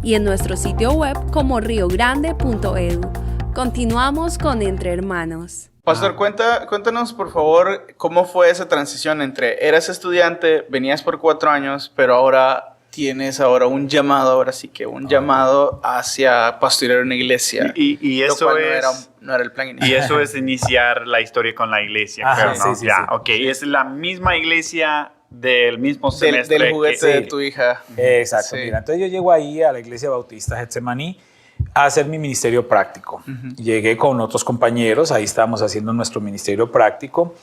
y en nuestro sitio web como riogrande.edu. Continuamos con Entre Hermanos. Pastor, cuéntanos por favor cómo fue esa transición entre eras estudiante, venías por 4 años, pero ahora tienes un llamado, llamado hacia pastorear una iglesia. Y eso lo cual no era el plan inicial. Y eso es iniciar la historia con la iglesia. Sí. Es la misma iglesia del mismo semestre. Del juguete de tu hija. Exacto, mira, entonces yo llego ahí a la iglesia bautista Getsemaní a hacer mi ministerio práctico. Llegué con otros compañeros, ahí estábamos haciendo nuestro ministerio práctico.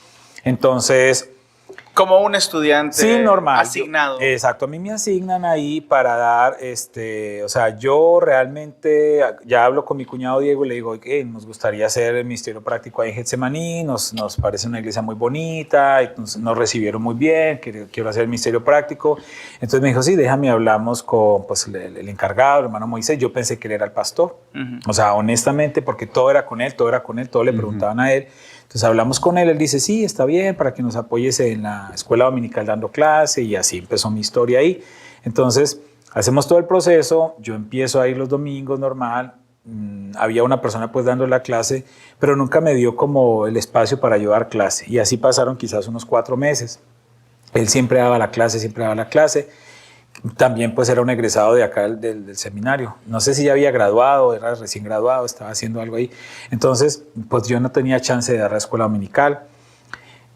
Entonces, como un estudiante normal. Asignado. Exacto, a mí me asignan ahí para dar, o sea, yo realmente ya hablo con mi cuñado Diego y le digo, nos gustaría hacer el ministerio práctico ahí en Getsemaní, nos parece una iglesia muy bonita, y nos recibieron muy bien, quiero hacer el ministerio práctico. Entonces me dijo, sí, déjame, hablamos con el encargado, el hermano Moisés. Yo pensé que él era el pastor, o sea, honestamente, porque todo era con él, todo le preguntaban a él. Entonces hablamos con él, él dice, sí, está bien, para que nos apoyes en la escuela dominical dando clase, y así empezó mi historia ahí. Entonces hacemos todo el proceso, yo empiezo a ir los domingos normal, había una persona pues dando la clase, pero nunca me dio como el espacio para yo dar clase. Y así pasaron quizás unos 4 meses. Él siempre daba la clase, siempre daba la clase. También pues era un egresado de acá del seminario. No sé si ya había graduado, era recién graduado, estaba haciendo algo ahí. Entonces pues yo no tenía chance de dar la escuela dominical.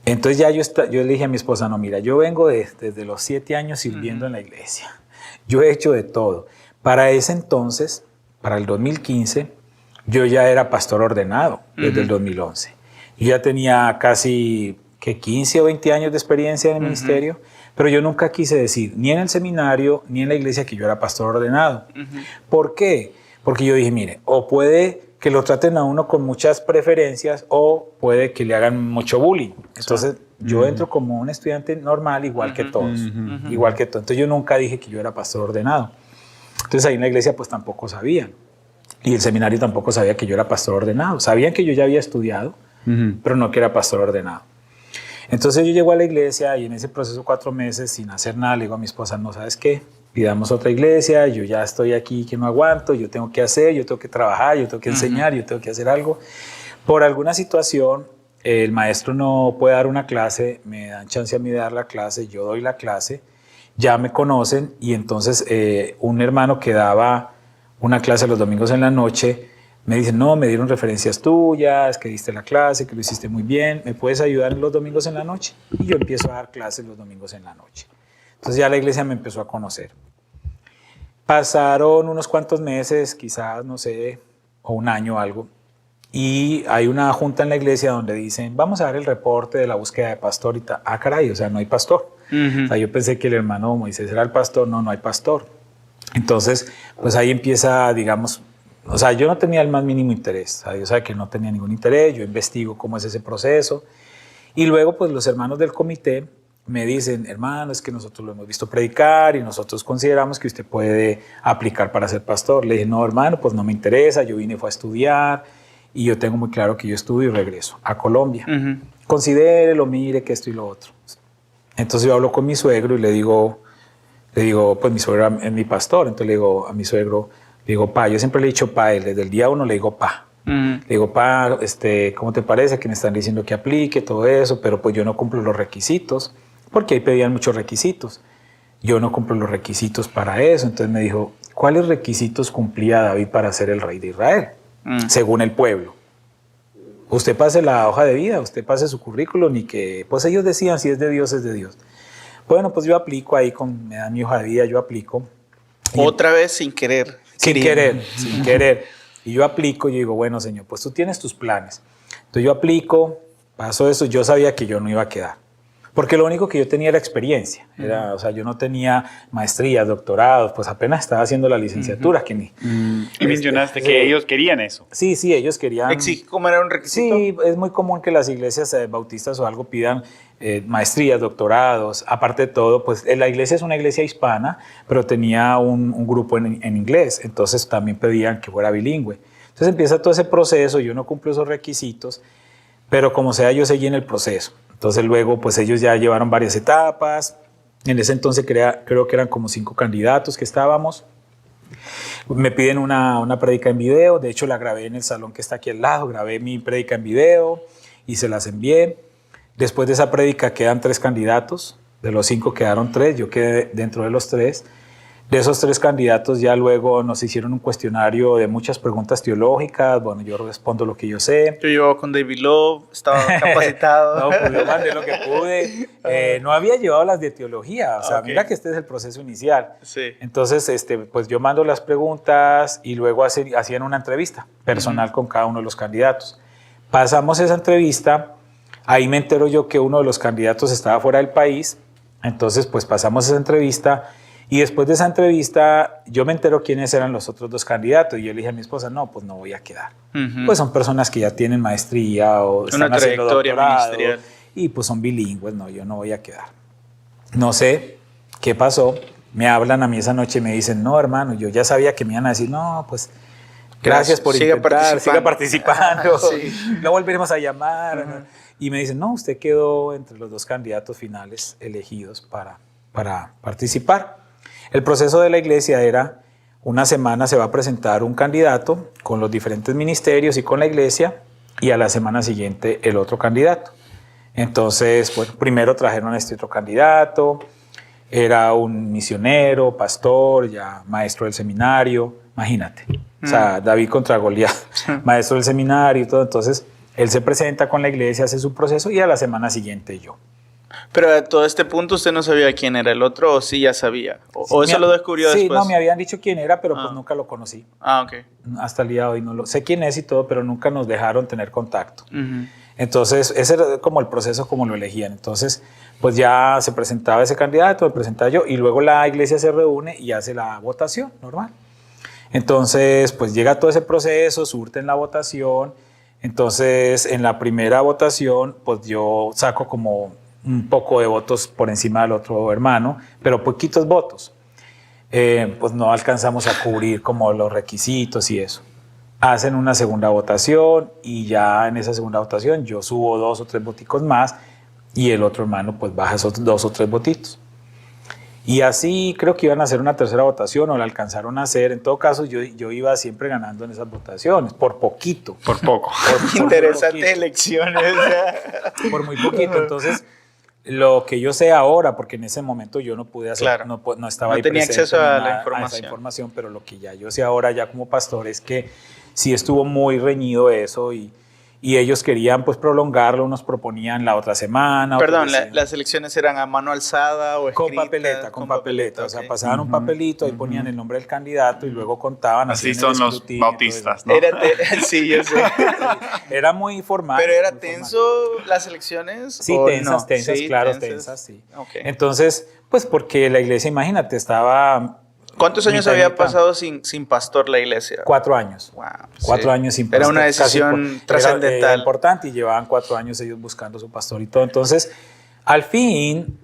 Entonces ya yo le dije a mi esposa, no, mira, yo vengo desde los 7 años sirviendo en la iglesia. Yo he hecho de todo. Para ese entonces, para el 2015, yo ya era pastor ordenado desde el 2011. Yo ya tenía casi 15 o 20 años de experiencia en el ministerio, pero yo nunca quise decir, ni en el seminario, ni en la iglesia, que yo era pastor ordenado. ¿Por qué? Porque yo dije, mire, o puede que lo traten a uno con muchas preferencias o puede que le hagan mucho bullying. Entonces, yo entro como un estudiante normal, igual que todos. Igual que todos. Entonces, yo nunca dije que yo era pastor ordenado. Entonces, ahí en la iglesia, pues tampoco sabían. Y el seminario tampoco sabía que yo era pastor ordenado. Sabían que yo ya había estudiado, pero no que era pastor ordenado. Entonces, yo llego a la iglesia y en ese proceso 4 meses, sin hacer nada, le digo a mi esposa, no, ¿sabes qué? Pidamos otra iglesia, yo ya estoy aquí que no aguanto, yo tengo que hacer, yo tengo que trabajar, yo tengo que enseñar, yo tengo que hacer algo. Por alguna situación, el maestro no puede dar una clase, me dan chance a mí de dar la clase, yo doy la clase, ya me conocen y entonces un hermano que daba una clase los domingos en la noche me dice, no, me dieron referencias tuyas, que diste la clase, que lo hiciste muy bien, ¿me puedes ayudar los domingos en la noche? Y yo empiezo a dar clases los domingos en la noche. Entonces ya la iglesia me empezó a conocer. Pasaron unos cuantos meses, quizás, no sé, o un año o algo, y hay una junta en la iglesia donde dicen, vamos a dar el reporte de la búsqueda de pastor. Y caray, o sea, no hay pastor. O sea, yo pensé que el hermano Moisés era el pastor, no hay pastor. Entonces, pues ahí empieza, digamos, o sea, yo no tenía el más mínimo interés, o sea, yo sabía que no tenía ningún interés, yo investigo cómo es ese proceso, y luego, pues los hermanos del comité me dicen, hermano, es que nosotros lo hemos visto predicar y nosotros consideramos que usted puede aplicar para ser pastor. Le dije, no, hermano, pues no me interesa, yo fue a estudiar y yo tengo muy claro que yo estudio y regreso a Colombia. Considérelo, mire que esto y lo otro. Entonces yo hablo con mi suegro y le digo, pues mi suegro es mi pastor, entonces le digo a mi suegro, le digo, pa, yo siempre le he dicho pa, desde el día 1 le digo pa. Le digo, pa, ¿cómo te parece que me están diciendo que aplique todo eso? Pero pues yo no cumplo los requisitos, porque ahí pedían muchos requisitos. Yo no cumplo los requisitos para eso. Entonces me dijo, ¿cuáles requisitos cumplía David para ser el rey de Israel? Según el pueblo. Usted pase la hoja de vida, usted pase su currículum y que, pues ellos decían, si es de Dios, es de Dios. Bueno, pues yo aplico ahí, me dan mi hoja de vida, yo aplico. Otra vez sin querer. Sin querer. Y yo aplico y yo digo, bueno, Señor, pues tú tienes tus planes. Entonces yo aplico, paso eso, yo sabía que yo no iba a quedar. Porque lo único que yo tenía era experiencia. O sea, yo no tenía maestrías, doctorados, pues apenas estaba haciendo la licenciatura. Que ni, y mencionaste que ellos querían eso. Sí, ellos querían. ¿Cómo era un requisito? Sí, es muy común que las iglesias bautistas o algo pidan maestrías, doctorados. Aparte de todo, pues la iglesia es una iglesia hispana, pero tenía un grupo en inglés. Entonces también pedían que fuera bilingüe. Entonces empieza todo ese proceso, yo no cumplo esos requisitos, pero como sea, yo seguí en el proceso. Entonces luego, pues ellos ya llevaron varias etapas. En ese entonces creo que eran como 5 candidatos que estábamos. Me piden una prédica en video. De hecho, la grabé en el salón que está aquí al lado. Grabé mi prédica en video y se las envié. Después de esa prédica quedan 3 candidatos. De los 5 quedaron 3. Yo quedé dentro de los 3. De esos 3 candidatos ya luego nos hicieron un cuestionario de muchas preguntas teológicas. Bueno, yo respondo lo que yo sé. Yo llevaba con David Love, estaba capacitado. No, pues yo mandé lo que pude. No había llevado las de teología. O sea, mira que este es el proceso inicial. Sí. Entonces, pues yo mando las preguntas y luego hacían una entrevista personal con cada uno de los candidatos. Pasamos esa entrevista. Ahí me entero yo que uno de los candidatos estaba fuera del país. Entonces, pues pasamos esa entrevista. Y después de esa entrevista, yo me entero quiénes eran los otros 2 candidatos. Y yo le dije a mi esposa, no, pues no voy a quedar. Pues son personas que ya tienen maestría o están haciendo doctorado. Y pues son bilingües, no, yo no voy a quedar. No sé qué pasó. Me hablan a mí esa noche y me dicen, no, hermano, yo ya sabía que me iban a decir, no, pues gracias por intentar, siga participando. Sí. No volveremos a llamar. Y me dicen, no, usted quedó entre los 2 candidatos finales elegidos para participar. El proceso de la iglesia era una semana se va a presentar un candidato con los diferentes ministerios y con la iglesia, y a la semana siguiente el otro candidato. Entonces, bueno, primero trajeron a este otro candidato, era un misionero, pastor, ya maestro del seminario, imagínate. O sea, David contra Goliat, maestro del seminario y todo. Entonces, él se presenta con la iglesia, hace su proceso, y a la semana siguiente yo. Pero a todo este punto usted no sabía quién era el otro, o sí ya sabía, o Sí, eso lo descubrió sí, después. no, me habían dicho quién era, pero pues nunca lo conocí. Ah, ok. Hasta el día de hoy no lo sé quién es y todo, pero nunca nos dejaron tener contacto. Ujú. Entonces, ese era como el proceso como lo elegían. Entonces, pues ya se presentaba ese candidato, me presentaba yo, y luego la iglesia se reúne y hace la votación normal. Entonces, pues llega todo ese proceso, surten la votación. Entonces, en la primera votación, pues yo saco como un poco de votos por encima del otro hermano, pero poquitos votos. Pues no alcanzamos a cubrir como los requisitos y eso. Hacen una segunda votación y ya en esa segunda votación yo subo 2 o 3 voticos más y el otro hermano pues baja esos 2 o 3 votitos. Y así creo que iban a hacer una tercera votación o la alcanzaron a hacer. En todo caso, yo iba siempre ganando en esas votaciones, por poquito. Por poco. Por Interesantes poquito. elecciones. Por muy poquito. Entonces, lo que yo sé ahora, porque en ese momento yo no pude hacer, Claro. no estaba No ahí tenía presente acceso ni a la nada, información. esa información, pero lo que ya yo sé ahora ya como pastor es que sí estuvo muy reñido eso y ellos querían pues prolongarlo, nos proponían la otra semana. Perdón, otros decían, ¿las elecciones eran a mano alzada o con escritas? papeleta, con papeleta. O sea, ok. pasaban un papelito, ahí ponían el nombre del candidato y luego contaban. Así hacían el son los escrutinio, todo bautistas, eso. ¿no? Sí, yo sé. Era muy formal. ¿Pero era muy formal. tenso las elecciones? Sí, o tensas, no? tensas, Sí, claro, tensas, sí. Ok. Entonces, pues porque la iglesia, imagínate, estaba ¿Cuántos años mitad y había mitad. pasado sin pastor la iglesia? 4 años. Wow, 4 sí. años sin Era pastor. una Casi decisión era trascendental. importante y llevaban 4 años ellos buscando su pastor y todo. Entonces, al fin,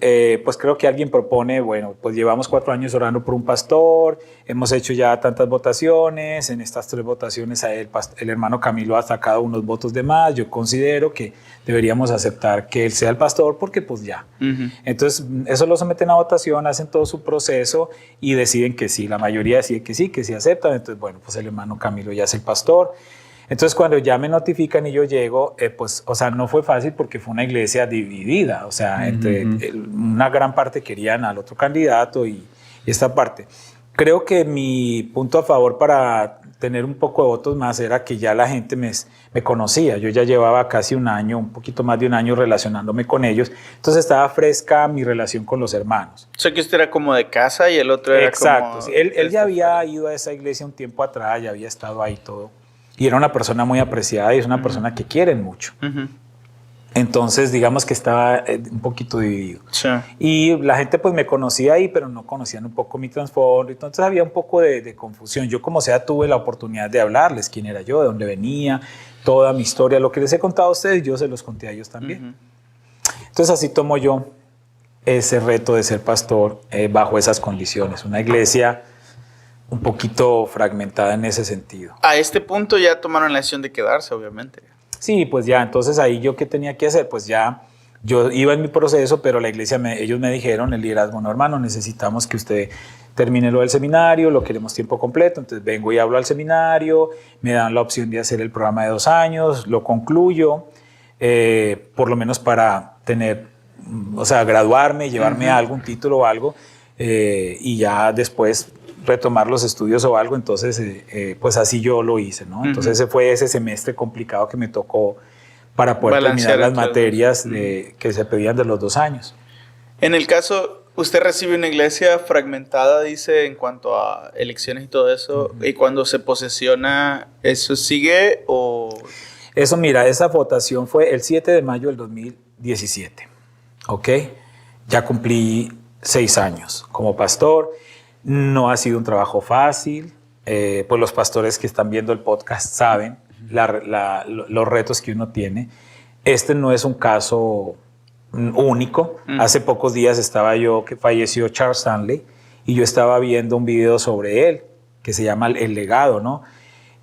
pues creo que alguien propone, bueno, pues llevamos 4 años orando por un pastor, hemos hecho ya tantas votaciones, en estas 3 votaciones el hermano Camilo ha sacado unos votos de más, yo considero que deberíamos aceptar que él sea el pastor porque pues ya. Ujú. Entonces, eso lo someten a votación, hacen todo su proceso y deciden que sí, la mayoría decide que sí aceptan, entonces bueno, pues el hermano Camilo ya es el pastor. Entonces, cuando ya me notifican y yo llego, pues, o sea, no fue fácil porque fue una iglesia dividida, o sea, una gran parte querían al otro candidato y esta parte. Creo que mi punto a favor para tener un poco de votos más era que ya la gente me conocía. Yo ya llevaba casi un año, un poquito más de un año relacionándome con ellos. Entonces estaba fresca mi relación con los hermanos. O sea, que usted era como de casa y el otro era Exacto. como... Sí. Él ya había ido a esa iglesia un tiempo atrás, ya había estado ahí todo. Y era una persona muy apreciada y es una persona que quieren mucho. Ujú. Entonces, digamos que estaba un poquito dividido. Sí. Y la gente pues me conocía ahí, pero no conocían un poco mi trasfondo. Entonces había un poco de confusión. Yo como sea tuve la oportunidad de hablarles quién era yo, de dónde venía, toda mi historia. Lo que les he contado a ustedes, yo se los conté a ellos también. Entonces así tomo yo ese reto de ser pastor bajo esas condiciones. Una iglesia un poquito fragmentada en ese sentido. A este punto ya tomaron la decisión de quedarse, obviamente. Sí, pues ya, entonces ahí yo qué tenía que hacer, pues ya yo iba en mi proceso, pero la iglesia, ellos me dijeron, el liderazgo, no hermano, necesitamos que usted termine lo del seminario, lo queremos tiempo completo, entonces vengo y hablo al seminario, me dan la opción de hacer el programa de 2 años, lo concluyo, por lo menos para tener, o sea, graduarme, llevarme a algún título o algo, y ya después retomar los estudios o algo, entonces pues así yo lo hice, ¿no? Entonces ese fue ese semestre complicado que me tocó para poder Balancear terminar las entre materias que se pedían de los 2 años. En el caso, usted recibe una iglesia fragmentada, dice, en cuanto a elecciones y todo eso, y cuando se posesiona, ¿eso sigue o...? Eso, mira, esa votación fue el 7 de mayo del 2017, ¿ok? Ya cumplí 6 años como pastor. No ha sido un trabajo fácil, pues los pastores que están viendo el podcast saben los retos que uno tiene. Este no es un caso único. Hace pocos días estaba yo, que falleció Charles Stanley, y yo estaba viendo un video sobre él, que se llama El Legado, ¿no?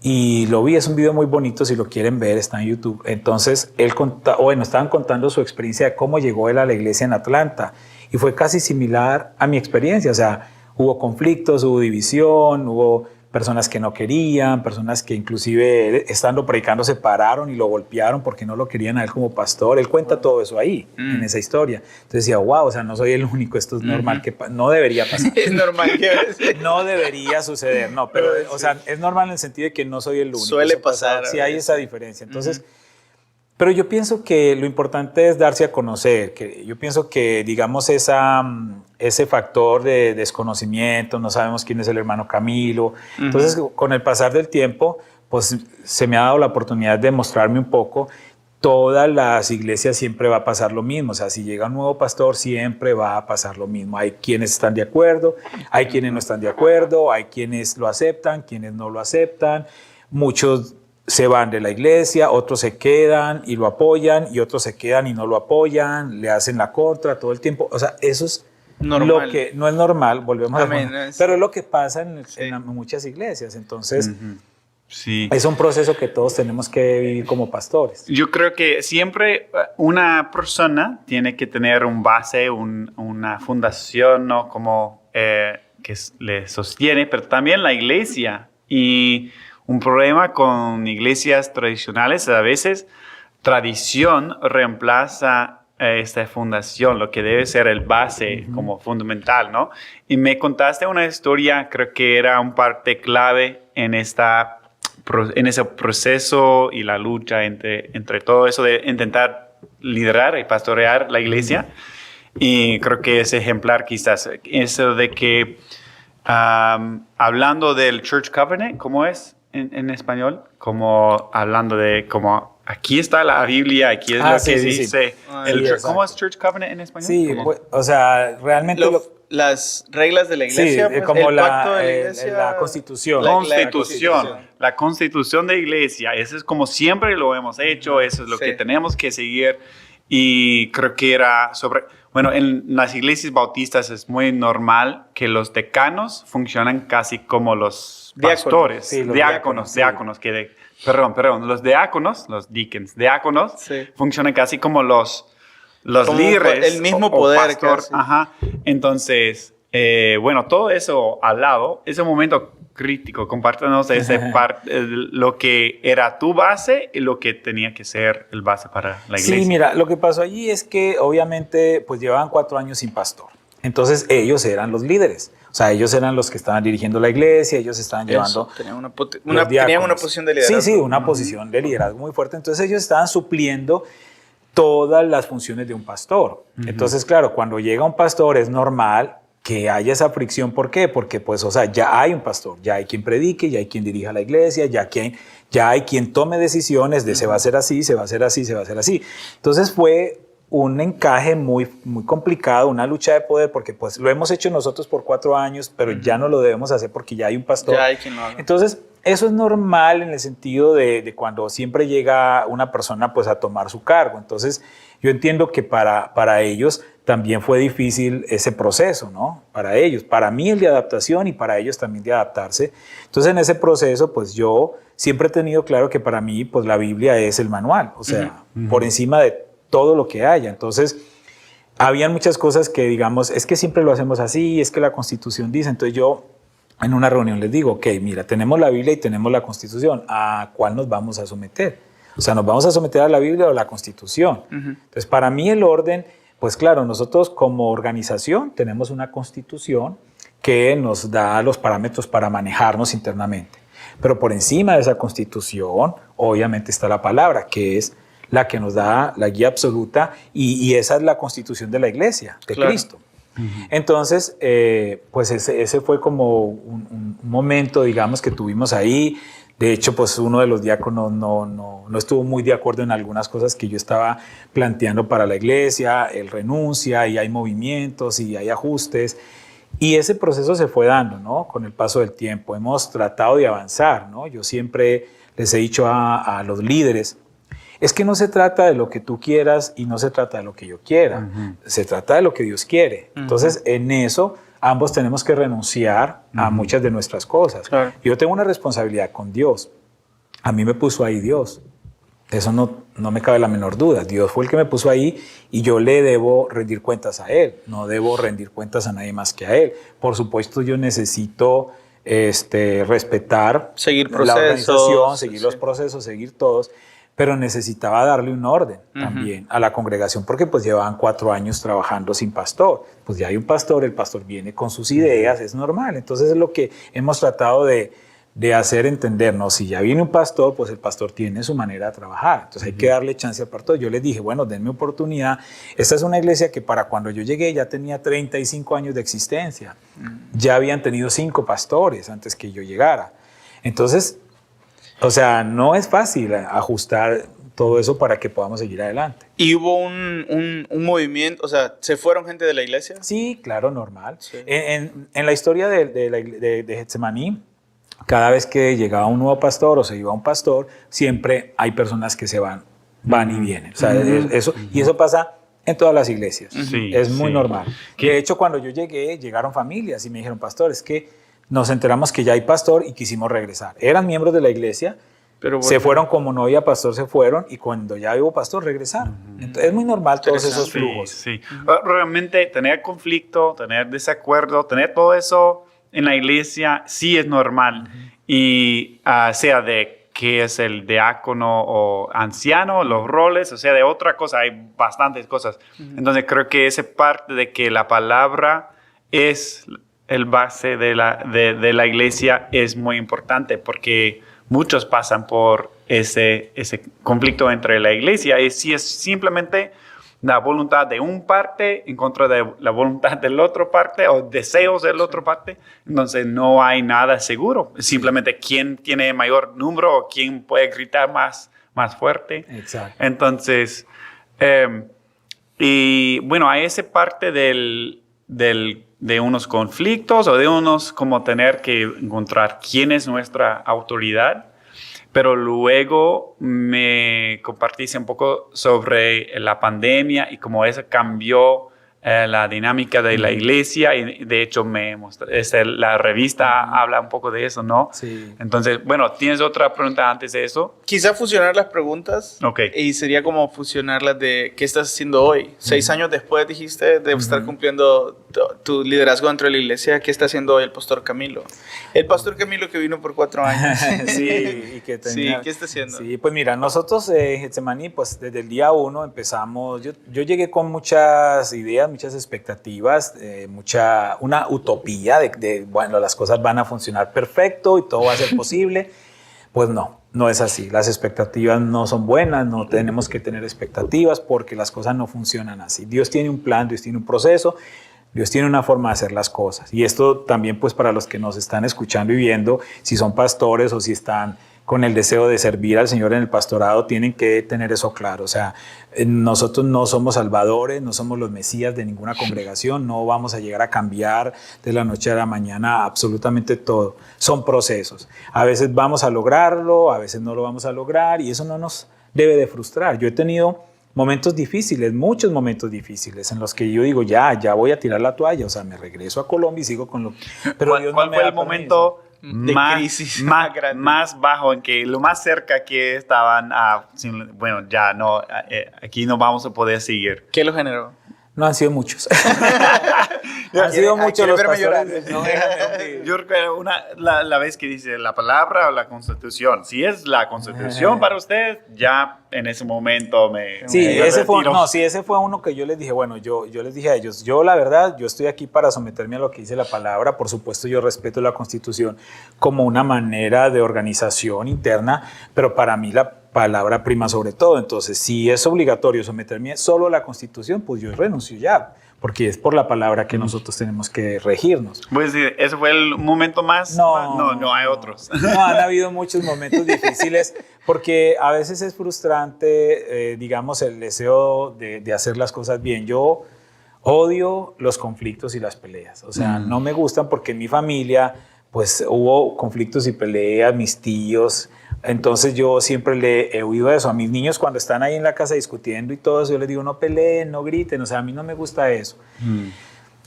Y lo vi, es un video muy bonito, si lo quieren ver, está en YouTube. Entonces, estaban contando su experiencia de cómo llegó él a la iglesia en Atlanta, y fue casi similar a mi experiencia, o sea, hubo conflictos, hubo división, hubo personas que no querían, personas que inclusive estando predicando se pararon y lo golpearon porque no lo querían a él como pastor. Él cuenta todo eso ahí, en esa historia. Entonces decía, wow, o sea, no soy el único, esto es normal, que no debería pasar. Es normal que no debería suceder, no, pero o sea, es normal en el sentido de que no soy el único. Suele pasar. Sí hay esa diferencia. Entonces, pero yo pienso que lo importante es darse a conocer, que yo pienso que, digamos, ese factor de desconocimiento, no sabemos quién es el hermano Camilo. Entonces, con el pasar del tiempo, pues se me ha dado la oportunidad de mostrarme un poco. Todas las iglesias siempre va a pasar lo mismo, o sea, si llega un nuevo pastor siempre va a pasar lo mismo. Hay quienes están de acuerdo, hay quienes no están de acuerdo, hay quienes lo aceptan, quienes no lo aceptan. Muchos se van de la iglesia, otros se quedan y lo apoyan, y otros se quedan y no lo apoyan, le hacen la contra todo el tiempo. O sea, eso es normal. lo que no es normal, volvemos a Amén, decir, es- pero es lo que pasa Sí. en muchas iglesias. Entonces, Sí. es un proceso que todos tenemos que vivir como pastores. Yo creo que siempre una persona tiene que tener un base, una fundación, ¿no? Como le sostiene, pero también la iglesia. Y un problema con iglesias tradicionales, a veces tradición reemplaza esta fundación, lo que debe ser el base como fundamental, ¿no? Y me contaste una historia, creo que era un parte clave en ese proceso y la lucha entre todo eso de intentar liderar y pastorear la iglesia. Y creo que es ejemplar quizás eso de que hablando del Church Covenant, ¿cómo es en español? Como hablando de como aquí está la Biblia, aquí es lo sí, que sí, sí. dice. Sí, ¿Cómo exacto. es Church Covenant en español? Sí, ¿Cómo? pues, o sea, realmente las reglas de la sí, iglesia, pues, como el pacto de la iglesia, la constitución. La constitución de iglesia, eso es como siempre lo hemos hecho, eso es lo Sí. que tenemos que seguir. Y creo que era bueno, en las iglesias bautistas es muy normal que los decanos funcionan casi como los Diáconos. pastores. Sí, los diáconos, diáconos, sí. perdón, los diáconos, los deacons, diáconos Sí. funcionan casi como los Como líderes. el mismo o poder pastor. casi. Ajá. Entonces, bueno, todo eso al lado, ese momento crítico, compártanos lo que era tu base y lo que tenía que ser el base para la iglesia. Sí, mira, lo que pasó allí es que obviamente pues llevaban 4 años sin pastor. Entonces ellos eran los líderes. O sea, ellos eran los que estaban dirigiendo la iglesia, ellos estaban llevando... Tenían una los tenían diáconos. una posición de liderazgo. Sí, sí, una posición de liderazgo muy fuerte. Entonces ellos estaban supliendo todas las funciones de un pastor. Entonces, claro, cuando llega un pastor es normal que haya esa fricción. ¿Por qué? Porque, pues, o sea, ya hay un pastor, ya hay quien predique, ya hay quien dirija la iglesia, ya hay quien tome decisiones de se va a hacer así, se va a hacer así, se va a hacer así. Entonces fue un encaje muy, muy complicado, una lucha de poder, porque pues lo hemos hecho nosotros por 4 años, pero ya no lo debemos hacer porque ya hay un pastor. Ya hay quien lo haga. Entonces, eso es normal en el sentido de cuando siempre llega una persona pues a tomar su cargo. Entonces, yo entiendo que para ellos también fue difícil ese proceso, ¿no? Para ellos, para mí el de adaptación y para ellos también de adaptarse. Entonces, en ese proceso, pues yo siempre he tenido claro que para mí, pues la Biblia es el manual, o sea, por encima de todo lo que haya. Entonces, habían muchas cosas que, digamos, es que siempre lo hacemos así, es que la Constitución dice. Entonces, yo en una reunión les digo, ok, mira, tenemos la Biblia y tenemos la Constitución, ¿a cuál nos vamos a someter? O sea, ¿nos vamos a someter a la Biblia o a la Constitución? Entonces, para mí el orden, pues claro, nosotros como organización tenemos una Constitución que nos da los parámetros para manejarnos internamente. Pero por encima de esa Constitución, obviamente está la palabra, que es la que nos da la guía absoluta, y esa es la Constitución de la Iglesia, de Claro. Cristo. Entonces, pues ese fue como un momento, digamos, que tuvimos ahí. De hecho, pues uno de los diáconos no estuvo muy de acuerdo en algunas cosas que yo estaba planteando para la iglesia. Él renuncia y hay movimientos y hay ajustes. Y ese proceso se fue dando, ¿no? Con el paso del tiempo. Hemos tratado de avanzar, ¿no? Yo siempre les he dicho a los líderes, es que no se trata de lo que tú quieras y no se trata de lo que yo quiera. Se trata de lo que Dios quiere. Entonces, en eso, ambos tenemos que renunciar a muchas de nuestras cosas. Claro. Yo tengo una responsabilidad con Dios. A mí me puso ahí Dios. Eso no me cabe la menor duda. Dios fue el que me puso ahí y yo le debo rendir cuentas a Él. No debo rendir cuentas a nadie más que a Él. Por supuesto, yo necesito respetar Seguir la procesos, organización, seguir sí. los procesos, seguir todos, pero necesitaba darle un orden también a la congregación porque pues llevaban 4 años trabajando sin pastor. Pues ya hay un pastor, el pastor viene con sus ideas, es normal. Entonces es lo que hemos tratado de hacer entendernos. Si ya viene un pastor, pues el pastor tiene su manera de trabajar. Entonces hay que darle chance al pastor. Yo les dije, bueno, denme oportunidad. Esta es una iglesia que para cuando yo llegué ya tenía 35 años de existencia. Ya habían tenido 5 pastores antes que yo llegara. Entonces, o sea, no es fácil ajustar todo eso para que podamos seguir adelante. ¿Y hubo un movimiento? O sea, ¿se fueron gente de la iglesia? Sí, claro, normal. Sí. En la historia de Getsemaní, cada vez que llegaba un nuevo pastor o se iba un pastor, siempre hay personas que se van y vienen. O sea, y eso pasa en todas las iglesias. Sí, es muy sí. normal. De hecho, cuando yo llegué, llegaron familias y me dijeron, pastor, es que nos enteramos que ya hay pastor y quisimos regresar. Eran miembros de la iglesia, Pero se fueron como no había pastor, se fueron y cuando ya hubo pastor, regresaron. Entonces, es muy normal todos esos flujos. Sí. Realmente tener conflicto, tener desacuerdo, tener todo eso en la iglesia sí es normal. Y sea de qué es el diácono o anciano, los roles, o sea, de otra cosa, hay bastantes cosas. Entonces creo que esa parte de que la palabra es el base de la iglesia es muy importante porque muchos pasan por ese conflicto entre la iglesia y si es simplemente la voluntad de un parte en contra de la voluntad del otro parte o deseos del otro parte, entonces no hay nada seguro. Simplemente quién tiene mayor número o quién puede gritar más fuerte. Exacto. Entonces, y bueno, hay esa parte de unos conflictos o de unos como tener que encontrar quién es nuestra autoridad. Pero luego me compartiste un poco sobre la pandemia y cómo eso cambió la dinámica de la iglesia. Y de hecho, la revista habla un poco de eso, ¿no? Sí. Entonces, bueno, ¿tienes otra pregunta antes de eso? Quizá fusionar las preguntas. Ok. Y sería como fusionarlas de qué estás haciendo hoy. 6 años después dijiste de estar cumpliendo tu liderazgo dentro de la iglesia. ¿Qué está haciendo hoy el pastor Camilo? El pastor Camilo que vino por 4 años. Sí, y que tenía, Sí, ¿qué está haciendo? Sí, pues mira, nosotros en Getsemaní, pues desde el día 1 empezamos, yo llegué con muchas ideas, muchas expectativas, una utopía de, bueno, las cosas van a funcionar perfecto y todo va a ser posible. Pues no es así. Las expectativas no son buenas, no tenemos que tener expectativas porque las cosas no funcionan así. Dios tiene un plan, Dios tiene un proceso, Dios tiene una forma de hacer las cosas. Y esto también pues para los que nos están escuchando y viendo, si son pastores o si están con el deseo de servir al Señor en el pastorado, tienen que tener eso claro. O sea, nosotros no somos salvadores, no somos los mesías de ninguna congregación, no vamos a llegar a cambiar de la noche a la mañana absolutamente todo. Son procesos. A veces vamos a lograrlo, a veces no lo vamos a lograr y eso no nos debe de frustrar. Yo he tenido momentos difíciles, muchos momentos difíciles en los que yo digo, ya voy a tirar la toalla, o sea, me regreso a Colombia y sigo con lo que... Pero Dios ¿Cuál no me fue da el momento de crisis más bajo en que lo más cerca que estaban bueno, ya no, aquí no vamos a poder seguir? ¿Qué lo generó? No han sido muchos. Han sido muchos los pastores. No dejan de- Yo recuerdo la vez que dice la palabra o la constitución. Si es la constitución para usted, ya en ese momento Sí, me ese retiro. ese fue uno que yo les dije, bueno, yo les dije a ellos, yo la verdad, yo estoy aquí para someterme a lo que dice la palabra, por supuesto yo respeto la Constitución como una manera de organización interna, pero para mí la palabra prima sobre todo, entonces si es obligatorio someterme solo a la Constitución, pues yo renuncio ya, porque es por la palabra que nosotros tenemos que regirnos. Voy a decir, ¿ese fue el momento más? No hay otros. No, han habido muchos momentos difíciles porque a veces es frustrante, digamos, el deseo de hacer las cosas bien. Yo odio los conflictos y las peleas. O sea, no me gustan porque en mi familia, pues, hubo conflictos y peleas, mis tíos. Entonces yo siempre le he oído eso. A mis niños cuando están ahí en la casa discutiendo y todo eso, yo les digo, no peleen, no griten. O sea, a mí no me gusta eso.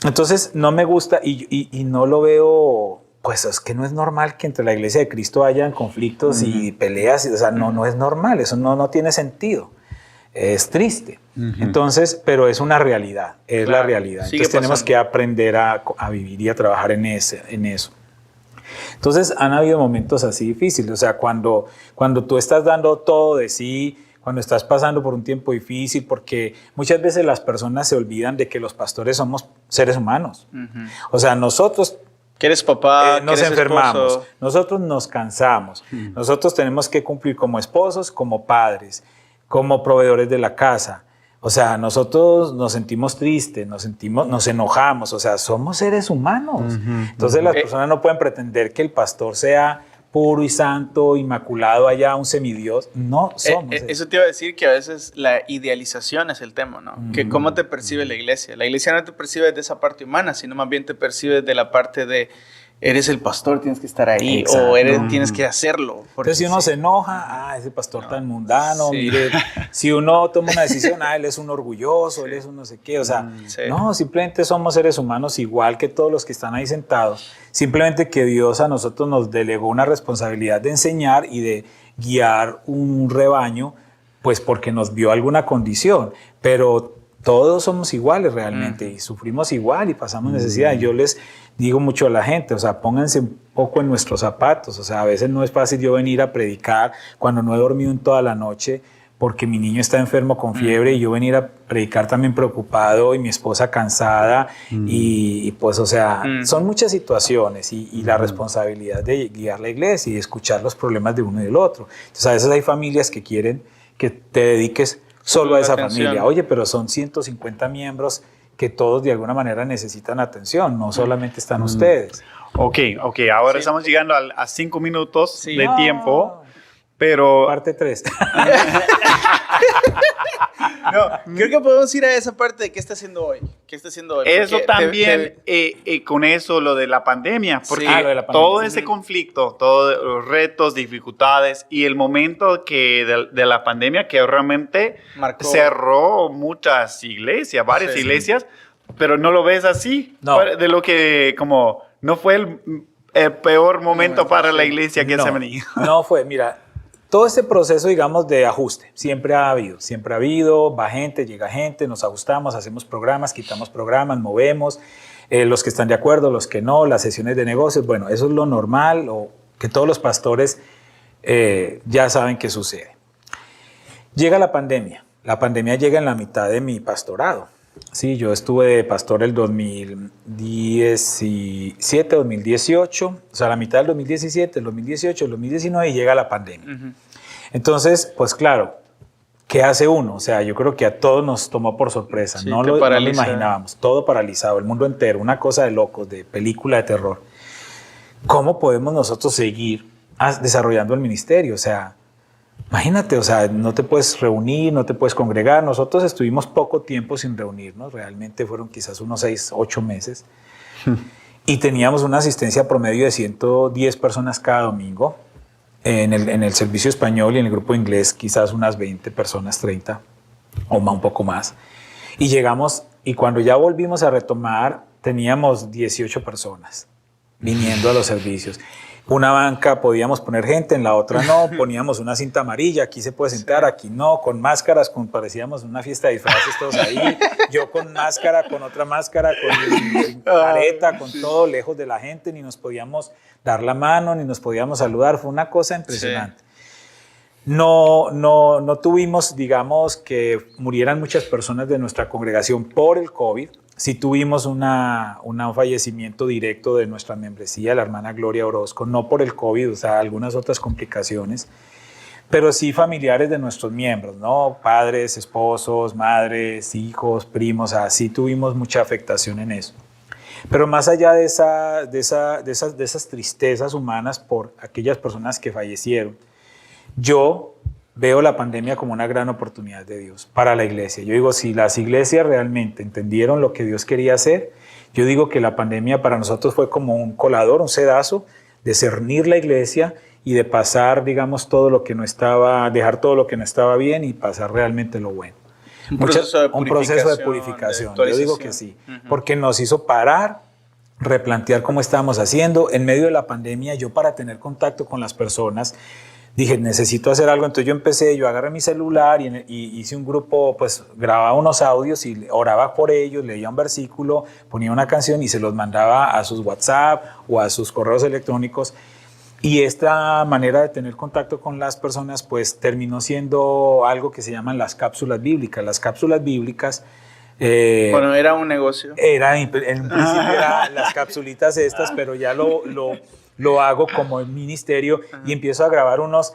Entonces no me gusta y no lo veo pues es que no es normal que entre la iglesia de Cristo hayan conflictos y peleas, o sea, no es normal, eso no tiene sentido. Es triste. Entonces, pero es una realidad, es la realidad. Entonces tenemos que aprender a vivir y a trabajar en eso. Entonces han habido momentos así difíciles, o sea, cuando tú estás dando todo de sí, cuando estás pasando por un tiempo difícil, porque muchas veces las personas se olvidan de que los pastores somos seres humanos. O sea, nosotros que eres papá, nos que eres enfermamos, esposo. nosotros nos cansamos, nosotros tenemos que cumplir como esposos, como padres, como proveedores de la casa. O sea, nosotros nos sentimos tristes, nos enojamos, o sea, somos seres humanos. Entonces las personas no pueden pretender que el pastor sea puro y santo, inmaculado, allá un semidios. No somos eso te iba a decir, que a veces la idealización es el tema, ¿no? Que cómo te percibe la iglesia. La iglesia no te percibe de esa parte humana, sino más bien te percibe de la parte de eres el pastor, tienes que estar ahí. Exacto. O tienes que hacerlo. Entonces, si uno se enoja, ese pastor tan mundano, mire, si uno toma una decisión, él es un orgulloso, él es un no sé qué, o sea, no, simplemente somos seres humanos igual que todos los que están ahí sentados, simplemente que Dios a nosotros nos delegó una responsabilidad de enseñar y de guiar un rebaño, pues porque nos vio alguna condición, pero todos somos iguales realmente y sufrimos igual y pasamos necesidad. Yo les digo mucho a la gente, o sea, pónganse un poco en nuestros zapatos, o sea, a veces no es fácil yo venir a predicar cuando no he dormido en toda la noche porque mi niño está enfermo con fiebre y yo venir a predicar también preocupado y mi esposa cansada y pues, o sea, son muchas situaciones y la responsabilidad de guiar la iglesia y escuchar los problemas de uno y del otro. Entonces, a veces hay familias que quieren que te dediques solo a esa familia. Oye, pero son 150 miembros que todos de alguna manera necesitan atención, no solamente están ustedes. Ok, ahora estamos llegando a 5 minutos de tiempo, pero... Parte 3. No, creo que podemos ir a esa parte de qué está haciendo hoy. Eso también, con eso, lo de la pandemia, porque todo ese conflicto, todos los retos, dificultades y el momento de la pandemia que realmente cerró muchas iglesias, varias iglesias, pero no lo ves así, de lo que como no fue el peor momento para la iglesia que se venía. No fue, mira. Todo este proceso, digamos, de ajuste, siempre ha habido, va gente, llega gente, nos ajustamos, hacemos programas, quitamos programas, movemos, los que están de acuerdo, los que no, las sesiones de negocios, bueno, eso es lo normal, o que todos los pastores ya saben que sucede. Llega la pandemia llega en la mitad de mi pastorado. Sí, yo estuve de pastor el 2017, 2018, o sea, la mitad del 2017, el 2018, el 2019 y llega la pandemia. Entonces, pues claro, ¿qué hace uno? O sea, yo creo que a todos nos tomó por sorpresa, no lo imaginábamos, todo paralizado, el mundo entero, una cosa de locos, de película de terror. ¿Cómo podemos nosotros seguir desarrollando el ministerio? O sea, imagínate, o sea, no te puedes reunir, no te puedes congregar. Nosotros estuvimos poco tiempo sin reunirnos, realmente fueron quizás unos 6, 8 meses. Y teníamos una asistencia promedio de 110 personas cada domingo. En el servicio español y en el grupo inglés quizás unas 20 personas, 30 o un poco más. Y llegamos, y cuando ya volvimos a retomar, teníamos 18 personas viniendo a los servicios. Una banca podíamos poner gente, en la otra no, poníamos una cinta amarilla, aquí se puede sentar, aquí no, con máscaras, parecíamos una fiesta de disfraces todos ahí, yo con máscara, con otra máscara, con careta, con todo, lejos de la gente, ni nos podíamos dar la mano, ni nos podíamos saludar, fue una cosa impresionante. No tuvimos, digamos, que murieran muchas personas de nuestra congregación por el COVID. Sí tuvimos un fallecimiento directo de nuestra membresía, la hermana Gloria Orozco, no por el COVID, o sea, algunas otras complicaciones, pero sí familiares de nuestros miembros, ¿no? Padres, esposos, madres, hijos, primos, sí tuvimos mucha afectación en eso. Pero más allá de esas tristezas humanas por aquellas personas que fallecieron, yo veo la pandemia como una gran oportunidad de Dios para la iglesia. Yo digo, si las iglesias realmente entendieron lo que Dios quería hacer, yo digo que la pandemia para nosotros fue como un colador, un sedazo, de cernir la iglesia y de pasar, digamos, dejar todo lo que no estaba bien y pasar realmente lo bueno. Un proceso de purificación. Yo digo que sí, porque nos hizo parar replantear cómo estábamos haciendo. En medio de la pandemia, yo para tener contacto con las personas, dije, necesito hacer algo. Entonces yo agarré mi celular y hice un grupo, pues grababa unos audios y oraba por ellos, leía un versículo, ponía una canción y se los mandaba a sus WhatsApp o a sus correos electrónicos. Y esta manera de tener contacto con las personas, pues terminó siendo algo que se llaman las cápsulas bíblicas. Las cápsulas bíblicas... bueno, era un negocio. En principio eran las capsulitas estas, pero ya lo hago como ministerio y empiezo a grabar unos,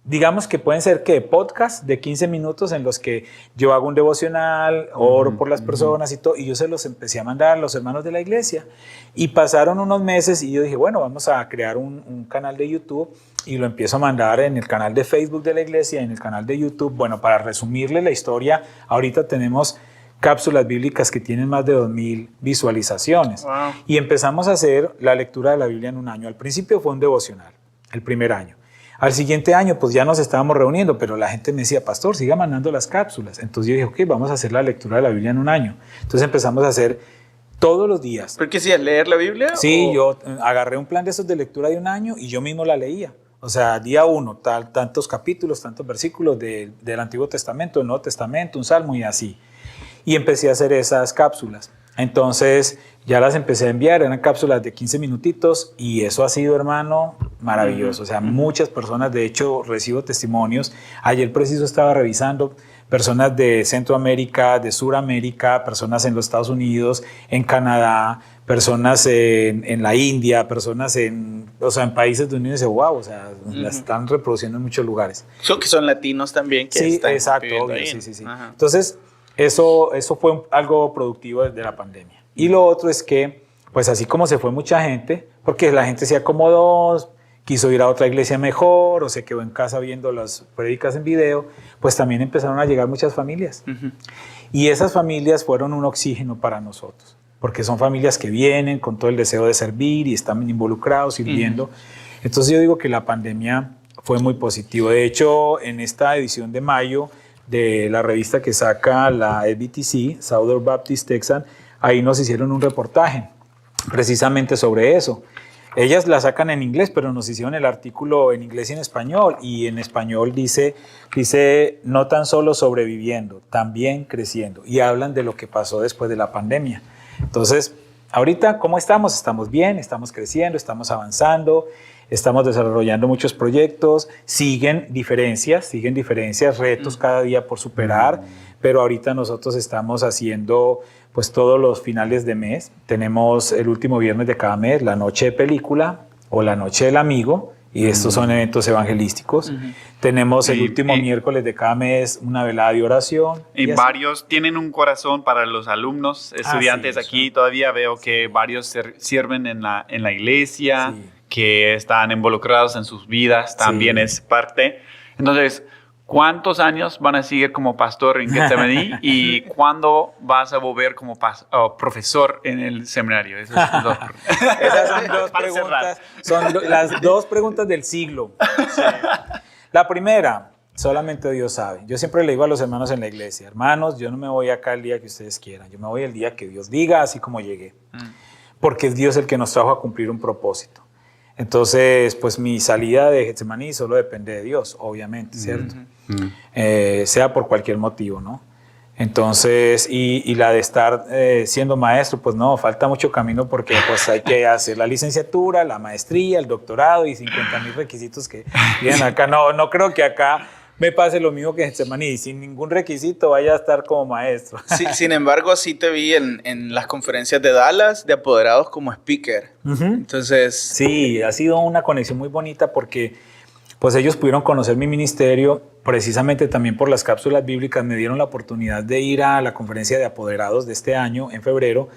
digamos que pueden ser podcasts de 15 minutos en los que yo hago un devocional, oro por las personas y todo, y yo se los empecé a mandar a los hermanos de la iglesia. Y pasaron unos meses y yo dije, bueno, vamos a crear un canal de YouTube y lo empiezo a mandar en el canal de Facebook de la iglesia, en el canal de YouTube. Bueno, para resumirle la historia, ahorita tenemos cápsulas bíblicas que tienen más de 2,000 visualizaciones. Wow. Y empezamos a hacer la lectura de la Biblia en un año. Al principio fue un devocional, el primer año. Al siguiente año, pues ya nos estábamos reuniendo, pero la gente me decía, pastor, siga mandando las cápsulas. Entonces yo dije, ok, vamos a hacer la lectura de la Biblia en un año. Entonces empezamos a hacer todos los días. ¿Pero qué hacías? ¿Leer la Biblia? Sí, yo agarré un plan de esos de lectura de un año y yo mismo la leía. O sea, día 1, tantos capítulos, tantos versículos del Antiguo Testamento, del Nuevo Testamento, un salmo y así. Y empecé a hacer esas cápsulas. Entonces ya las empecé a enviar, eran cápsulas de 15 minutitos y eso ha sido, hermano, maravilloso. O sea, muchas personas, de hecho, recibo testimonios. Ayer preciso estaba revisando personas de Centroamérica, de Suramérica, personas en los Estados Unidos, en Canadá, personas en la India, personas en países donde uno dice, wow, o sea, las están reproduciendo en muchos lugares. Que son latinos también. Que sí, están exacto, viviendo obvio, ahí. sí. Ajá. Entonces, eso fue algo productivo desde la pandemia. Y lo otro es que, pues así como se fue mucha gente, porque la gente se acomodó, quiso ir a otra iglesia mejor o se quedó en casa viendo las prédicas en video, pues también empezaron a llegar muchas familias. Y esas familias fueron un oxígeno para nosotros, porque son familias que vienen con todo el deseo de servir y están involucrados, sirviendo. Entonces yo digo que la pandemia fue muy positivo. De hecho, en esta edición de mayo de la revista que saca la EBTC, Southern Baptist Texan, ahí nos hicieron un reportaje precisamente sobre eso. Ellas la sacan en inglés, pero nos hicieron el artículo en inglés y en español. Y en español dice no tan solo sobreviviendo, también creciendo. Y hablan de lo que pasó después de la pandemia. Entonces, ahorita, ¿cómo estamos? Estamos bien, estamos creciendo, estamos avanzando, estamos desarrollando muchos proyectos. Siguen diferencias, retos cada día por superar. Pero ahorita nosotros estamos haciendo pues todos los finales de mes. Tenemos el último viernes de cada mes la noche de película o la noche del amigo, y estos son eventos evangelísticos. Tenemos el último miércoles de cada mes una velada de oración. Y varios tienen un corazón para los alumnos, estudiantes. Sí, aquí todavía veo que varios sirven en la iglesia, Sí. que están involucrados en sus vidas, también es parte. Entonces, ¿cuántos años van a seguir como pastor en Getsemaní y cuándo vas a volver como profesor en el seminario? Esas son dos Esas son dos preguntas, las dos preguntas del siglo. Sí. La primera, solamente Dios sabe. Yo siempre le digo a los hermanos en la iglesia, hermanos, yo no me voy acá el día que ustedes quieran, yo me voy el día que Dios diga, así como llegué. Porque es Dios el que nos trajo a cumplir un propósito. Entonces, pues mi salida de Getsemaní solo depende de Dios, obviamente, ¿cierto? Sea por cualquier motivo, ¿no? Entonces, y la de estar siendo maestro, pues no, falta mucho camino porque pues hay que hacer la licenciatura, la maestría, el doctorado y 50,000 requisitos que vienen acá. No creo que acá me pase lo mismo que en Getsemaní, sin ningún requisito vaya a estar como maestro. Sí, sin embargo, sí te vi en las conferencias de Dallas de apoderados como speaker. Entonces... Sí, ha sido una conexión muy bonita porque pues ellos pudieron conocer mi ministerio, precisamente también por las cápsulas bíblicas. Me dieron la oportunidad de ir a la conferencia de apoderados de este año, en febrero,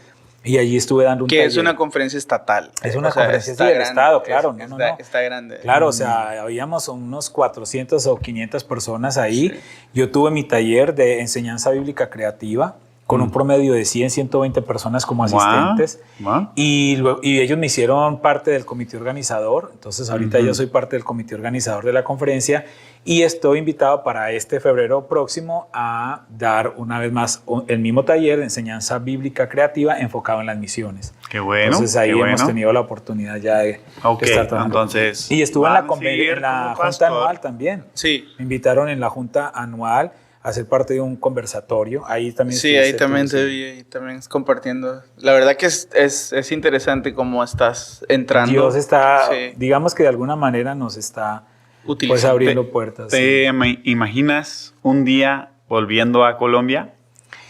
y allí estuve dando un taller. Que es una conferencia estatal. Es una conferencia del Estado, claro. Está grande. Claro, o sea, habíamos unos 400 o 500 personas ahí. Sí. Yo tuve mi taller de enseñanza bíblica creativa con un promedio de 100, 120 personas como asistentes. Wow. Y ellos me hicieron parte del comité organizador. Entonces ahorita yo soy parte del comité organizador de la conferencia y estoy invitado para este febrero próximo a dar una vez más el mismo taller de enseñanza bíblica creativa enfocado en las misiones. Qué bueno. Entonces ahí qué hemos bueno. tenido la oportunidad ya de estar trabajando. Entonces, Y estuve en van la, a seguir en la como junta pastor. anual también. Sí. Me invitaron en la junta anual a ser parte de un conversatorio. Ahí también Sí, ahí estuviste también tú, te sí. vi, ahí también compartiendo. La verdad que es interesante cómo estás entrando. Dios está, Sí. digamos que de alguna manera nos está pues Utilizando. abriendo puertas. ¿Te imaginas un día volviendo a Colombia?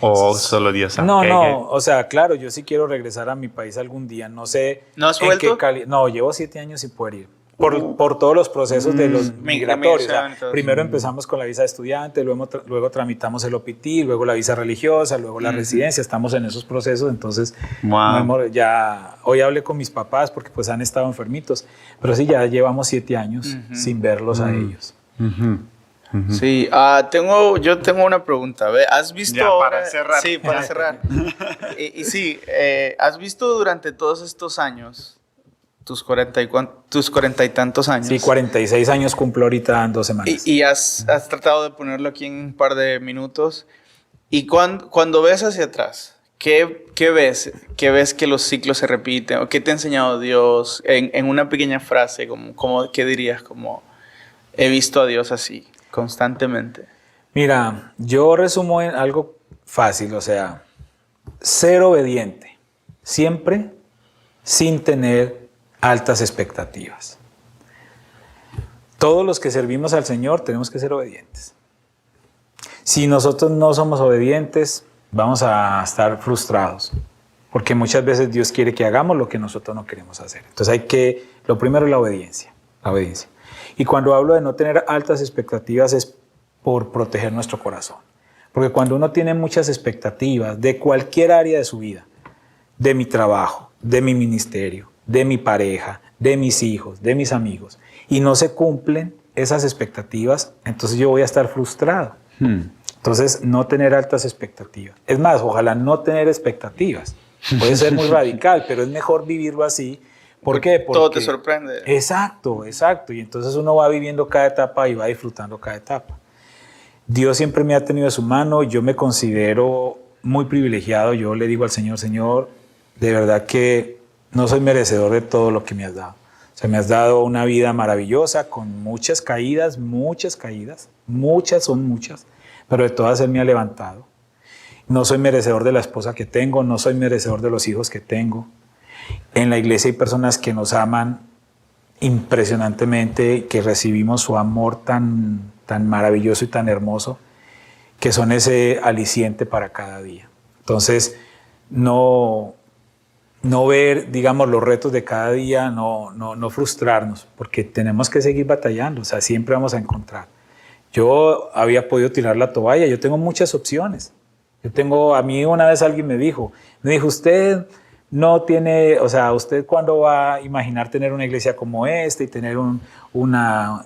¿O solo Dios sabe? No, o sea, claro, yo sí quiero regresar a mi país algún día. No sé. ¿No has en vuelto? No, llevo 7 años sin poder ir. Por todos los procesos de los migratorios. O sea, migración y todo. primero empezamos con la visa de estudiante, luego tramitamos el OPT, luego la visa religiosa, luego la residencia. Estamos en esos procesos, entonces Wow. hoy hablé con mis papás porque pues han estado enfermitos, pero sí, ya llevamos 7 años sin verlos a ellos. Sí, yo tengo una pregunta. ¿Has visto Ya, ahora? para cerrar. Sí, para cerrar. y sí, ¿has visto durante todos estos años, tus 40 y tantos años? Sí, 46 años cumplo ahorita en 2 semanas. Y has tratado de ponerlo aquí en un par de minutos. Y cuando ves hacia atrás, ¿qué ves? ¿Qué ves que los ciclos se repiten? ¿O qué te ha enseñado Dios en una pequeña frase? ¿Qué dirías? Como, he visto a Dios así, constantemente. Mira, yo resumo en algo fácil, o sea, ser obediente, siempre sin tener altas expectativas. Todos los que servimos al Señor tenemos que ser obedientes. Si nosotros no somos obedientes, vamos a estar frustrados, porque muchas veces Dios quiere que hagamos lo que nosotros no queremos hacer. Entonces lo primero es la obediencia, la obediencia. Y cuando hablo de no tener altas expectativas es por proteger nuestro corazón. Porque cuando uno tiene muchas expectativas de cualquier área de su vida, de mi trabajo, de mi ministerio, de mi pareja, de mis hijos, de mis amigos, y no se cumplen esas expectativas, entonces yo voy a estar frustrado. Entonces, no tener altas expectativas. Es más, ojalá no tener expectativas. Puede ser muy radical, pero es mejor vivirlo así. ¿Por qué? Porque todo te sorprende. Exacto. Y entonces uno va viviendo cada etapa y va disfrutando cada etapa. Dios siempre me ha tenido de su mano. Yo me considero muy privilegiado. Yo le digo al Señor, Señor, de verdad que no soy merecedor de todo lo que me has dado. O sea, me has dado una vida maravillosa con muchas caídas, muchas, son muchas, pero de todas Él me ha levantado. No soy merecedor de la esposa que tengo, no soy merecedor de los hijos que tengo. En la iglesia hay personas que nos aman impresionantemente, que recibimos su amor tan maravilloso y tan hermoso, que son ese aliciente para cada día. Entonces, no ver, digamos, los retos de cada día, no frustrarnos, porque tenemos que seguir batallando, o sea, siempre vamos a encontrar. Yo había podido tirar la toalla, yo tengo muchas opciones. A mí una vez alguien me dijo, usted no tiene, o sea, ¿usted cuándo va a imaginar tener una iglesia como esta y tener una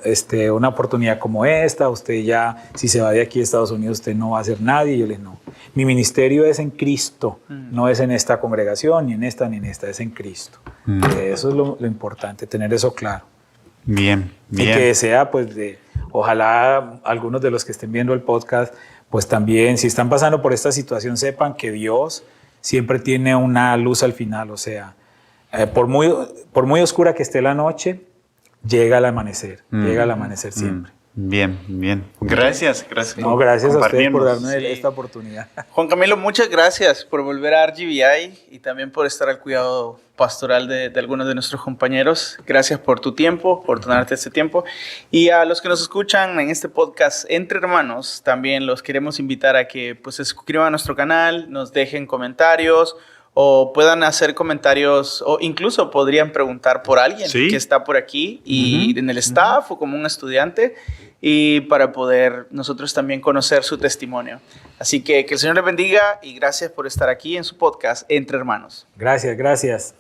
oportunidad como esta? Usted ya, si se va de aquí a Estados Unidos, usted no va a ser nadie. Y yo le dije, no, mi ministerio es en Cristo, no es en esta congregación, ni en esta, es en Cristo. Eso es lo importante, tener eso claro. Bien. Y que sea, pues, ojalá algunos de los que estén viendo el podcast, pues también, si están pasando por esta situación, sepan que Dios siempre tiene una luz al final. O sea, por muy oscura que esté la noche, llega el amanecer siempre. Bien. Gracias. No, gracias a ustedes por darme Sí. esta oportunidad. Juan Camilo, muchas gracias por volver a RGBI y también por estar al cuidado pastoral de algunos de nuestros compañeros. Gracias por tu tiempo, por tomarte este tiempo. Y a los que nos escuchan en este podcast Entre Hermanos, también los queremos invitar a que pues, se suscriban a nuestro canal, nos dejen comentarios o puedan hacer comentarios o incluso podrían preguntar por alguien que está por aquí y en el staff o como un estudiante y para poder nosotros también conocer su testimonio. Así que el Señor les bendiga y gracias por estar aquí en su podcast Entre Hermanos. Gracias.